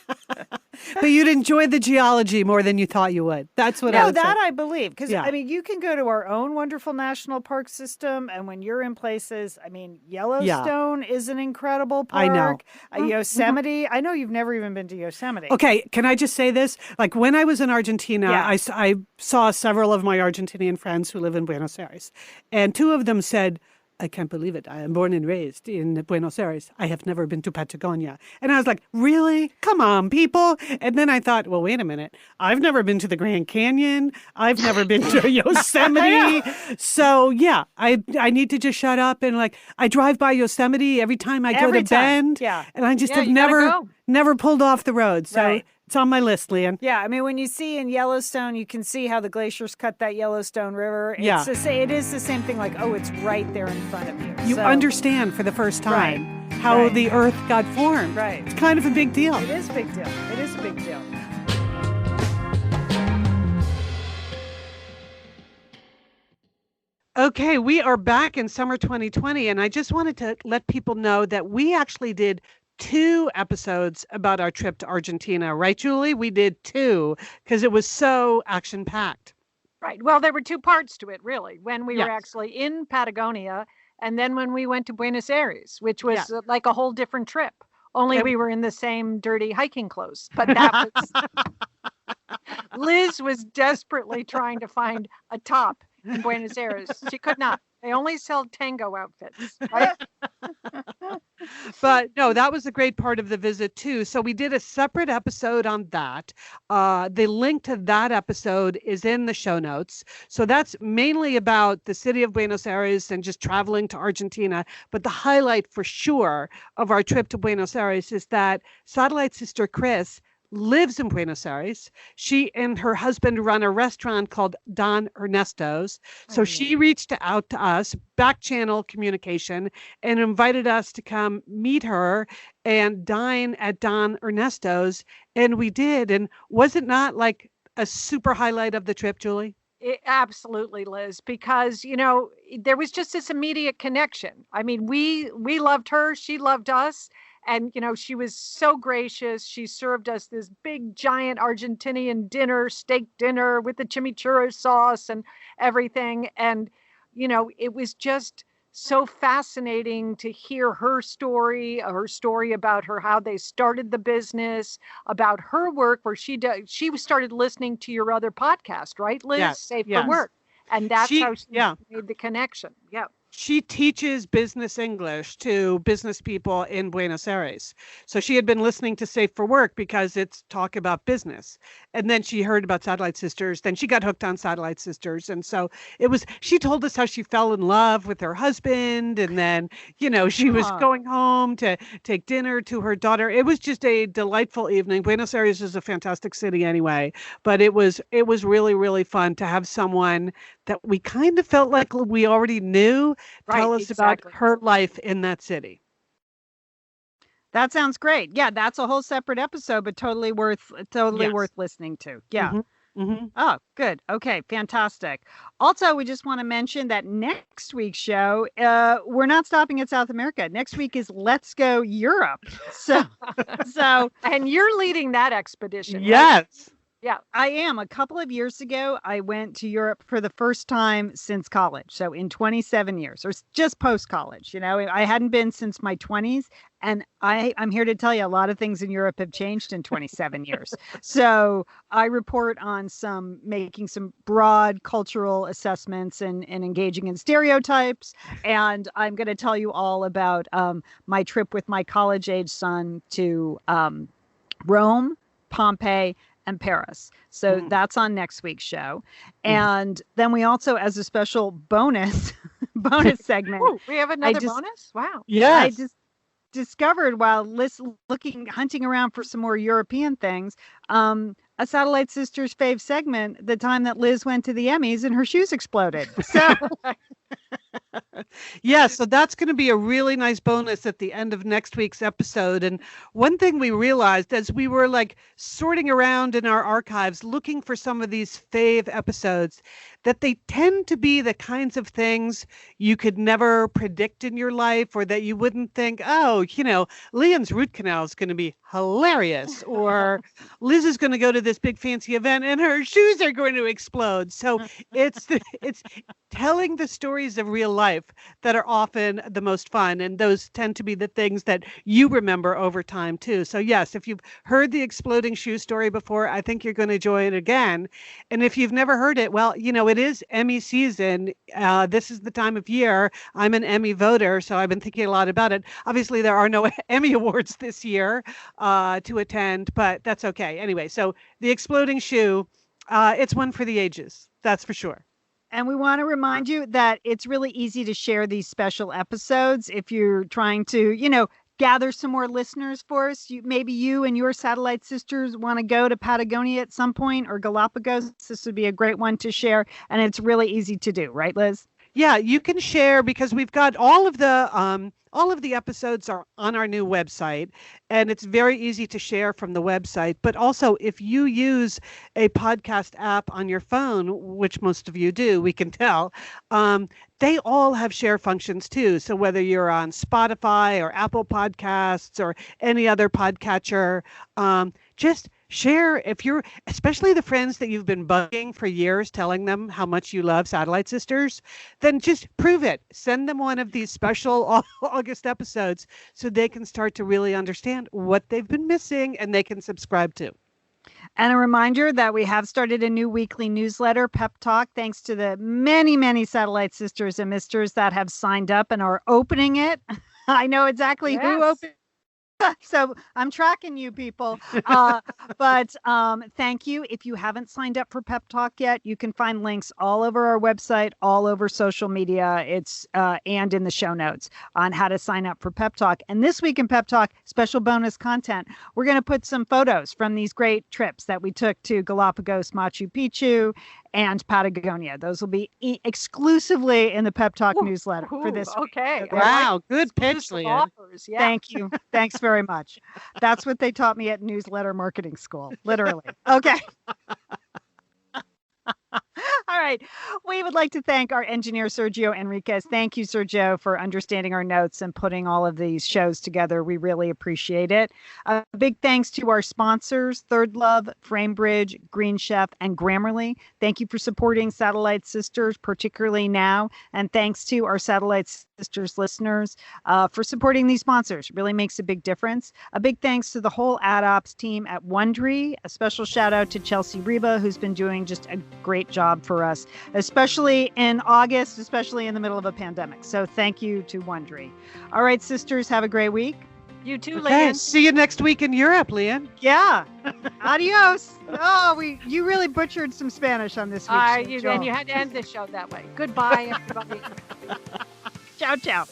Speaker 7: But you'd enjoy the geology more than you thought you would. That's what I
Speaker 8: No,
Speaker 7: would say.
Speaker 8: that I believe. Because,
Speaker 7: Yeah.
Speaker 8: I mean, you can go to our own wonderful national park system. And when you're in places, I mean, Yellowstone is an incredible park.
Speaker 7: I know.
Speaker 8: Yosemite. I know you've never even been to Yosemite.
Speaker 7: Okay, can I just say this? Like when I was in Argentina,
Speaker 8: Yeah.
Speaker 7: I saw several of my Argentinian friends who live in Buenos Aires. And two of them said, I can't believe it. I am born and raised in Buenos Aires. I have never been to Patagonia. And I was like, really? Come on, people. And then I thought, well, wait a minute. I've never been to the Grand Canyon. I've never been to Yosemite. So yeah, I need to just shut up. And like, I drive by Yosemite every time I go to Bend.
Speaker 8: Yeah.
Speaker 7: And I just
Speaker 2: Yeah,
Speaker 7: have
Speaker 2: you gotta go.
Speaker 7: never pulled off the road. So
Speaker 8: Right.
Speaker 7: it's on my list, Leanne.
Speaker 8: Yeah, I mean, when you see in Yellowstone, you can see how the glaciers cut that Yellowstone River.
Speaker 7: Yeah.
Speaker 8: It is the same thing, like, oh, it's right there in front of you.
Speaker 7: You
Speaker 8: So,
Speaker 7: understand for the first time how
Speaker 8: Right.
Speaker 7: the earth got formed.
Speaker 8: Right.
Speaker 7: It's kind of a big deal.
Speaker 8: It is a big deal. It is a big deal.
Speaker 3: Okay, we are back in summer 2020, and I just wanted to let people know that we actually did 2 episodes about our trip to Argentina, right, Julie? We did 2 because it was so action-packed.
Speaker 2: Right. Well, there were 2 parts to it, really. When we were
Speaker 3: Yes.
Speaker 2: actually in Patagonia, and then when we went to Buenos Aires, which was
Speaker 3: Yeah.
Speaker 2: like a whole different trip. Only
Speaker 3: And-
Speaker 2: we were in the same dirty hiking clothes. But that was Liz was desperately trying to find a top in Buenos Aires. She could not. They only sell tango outfits, right?
Speaker 3: But no, that was a great part of the visit too. So we did a separate episode on that. The link to that episode is in the show notes. So that's mainly about the city of Buenos Aires and just traveling to Argentina. But the highlight for sure of our trip to Buenos Aires is that Satellite Sister Chris lives in Buenos Aires. She and her husband run a restaurant called Don Ernesto's. So she reached out to us, back channel communication, and invited us to come meet her and dine at Don Ernesto's. And we did. And was it not like a super highlight of the trip, Julie?
Speaker 2: Absolutely, Liz, because, there was just this immediate connection. I mean, we loved her. She loved us. And, she was so gracious. She served us this big, giant Argentinian dinner, steak dinner with the chimichurri sauce and everything. And, it was just so fascinating to hear her story about how they started the business, about her work, where she started listening to your other podcast, right, Liz?
Speaker 3: Yes,
Speaker 2: Safe
Speaker 3: yes.
Speaker 2: for Work. And that's how she
Speaker 3: yeah.
Speaker 2: made the connection. Yeah.
Speaker 3: She teaches business English to business people in Buenos Aires. So she had been listening to Safe for Work because it's talk about business. And then she heard about Satellite Sisters. Then she got hooked on Satellite Sisters. And so she told us how she fell in love with her husband. And then, she was going home to take dinner to her daughter. It was just a delightful evening. Buenos Aires is a fantastic city anyway. But it was really, really fun to have someone that we kind of felt like we already knew tell us about her life in that city.
Speaker 1: That sounds great. Yeah, that's a whole separate episode, but totally worth listening to. Yeah.
Speaker 3: Mm-hmm. Mm-hmm.
Speaker 1: Oh, good. Okay, fantastic. Also, we just want to mention that next week's show, we're not stopping at South America. Next week is Let's Go Europe. So,
Speaker 2: and you're leading that expedition.
Speaker 3: Yes.
Speaker 2: Right? Yeah,
Speaker 1: I am. A couple of years ago, I went to Europe for the first time since college. So in 27 years, or just post-college, I hadn't been since my 20s. And I'm here to tell you a lot of things in Europe have changed in 27 years. So I report on making some broad cultural assessments and engaging in stereotypes. And I'm going to tell you all about my trip with my college-age son to Rome, Pompeii, and Paris. So that's on next week's show. And then we also, as a special bonus segment.
Speaker 2: Ooh, we have another bonus? Wow.
Speaker 3: Yes.
Speaker 1: I just discovered while hunting around for some more European things, a Satellite Sisters fave segment, the time that Liz went to the Emmys and her shoes exploded. So
Speaker 3: yeah, so that's going to be a really nice bonus at the end of next week's episode. And one thing we realized as we were like sorting around in our archives, looking for some of these fave episodes, that they tend to be the kinds of things you could never predict in your life, or that you wouldn't think, oh, Leon's root canal is going to be hilarious, or Liz is going to go to this big fancy event and her shoes are going to explode. So it's telling the stories of real life that are often the most fun, and those tend to be the things that you remember over time too. So yes, if you've heard the exploding shoe story before, I think you're going to enjoy it again. And if you've never heard it, well, it is Emmy season. This is the time of year. I'm an Emmy voter, so I've been thinking a lot about it. Obviously, there are no Emmy Awards this year to attend, but that's okay. Anyway, so the exploding shoe, it's one for the ages. That's for sure.
Speaker 1: And we want to remind you that it's really easy to share these special episodes if you're trying to, gather some more listeners for us. Maybe you and your Satellite Sisters want to go to Patagonia at some point, or Galapagos. This would be a great one to share. And it's really easy to do, right, Liz?
Speaker 3: Yeah, you can share because we've got all of the episodes are on our new website, and it's very easy to share from the website. But also, if you use a podcast app on your phone, which most of you do, we can tell, they all have share functions too. So whether you're on Spotify or Apple Podcasts or any other podcatcher, just share. Especially the friends that you've been bugging for years, telling them how much you love Satellite Sisters, then just prove it. Send them one of these special August episodes so they can start to really understand what they've been missing and they can subscribe to.
Speaker 1: And a reminder that we have started a new weekly newsletter, Pep Talk, thanks to the many, many Satellite Sisters and Misters that have signed up and are opening it. I know exactly who opened. So I'm tracking you people. But thank you. If you haven't signed up for Pep Talk yet, you can find links all over our website, all over social media. It's and in the show notes on how to sign up for Pep Talk. And this week in Pep Talk, special bonus content, we're going to put some photos from these great trips that we took to Galapagos, Machu Picchu, and Patagonia. Those will be exclusively in the Pep Talk newsletter for this week.
Speaker 2: Okay.
Speaker 3: Wow, good pitch, Leah.
Speaker 2: Yeah.
Speaker 1: Thank you. Thanks very much. That's what they taught me at newsletter marketing school, literally. Okay. All right. We would like to thank our engineer, Sergio Enriquez. Thank you, Sergio, for understanding our notes and putting all of these shows together. We really appreciate it. A big thanks to our sponsors, Third Love, Framebridge, Green Chef, and Grammarly. Thank you for supporting Satellite Sisters, particularly now. And thanks to our Satellite Sisters listeners for supporting these sponsors. It really makes a big difference. A big thanks to the whole AdOps team at Wondery. A special shout out to Chelsea Reba, who's been doing just a great job for us, especially in August, especially in the middle of a pandemic. So thank you to Wondery. All right, sisters, have a great week.
Speaker 2: You too,
Speaker 3: Okay,
Speaker 2: Leanne.
Speaker 3: see you next week in Europe, Leanne.
Speaker 1: Yeah. Adios. Oh, you really butchered some Spanish on this week's show.
Speaker 2: And you had to end the show that way. Goodbye, everybody.
Speaker 1: Ciao, ciao.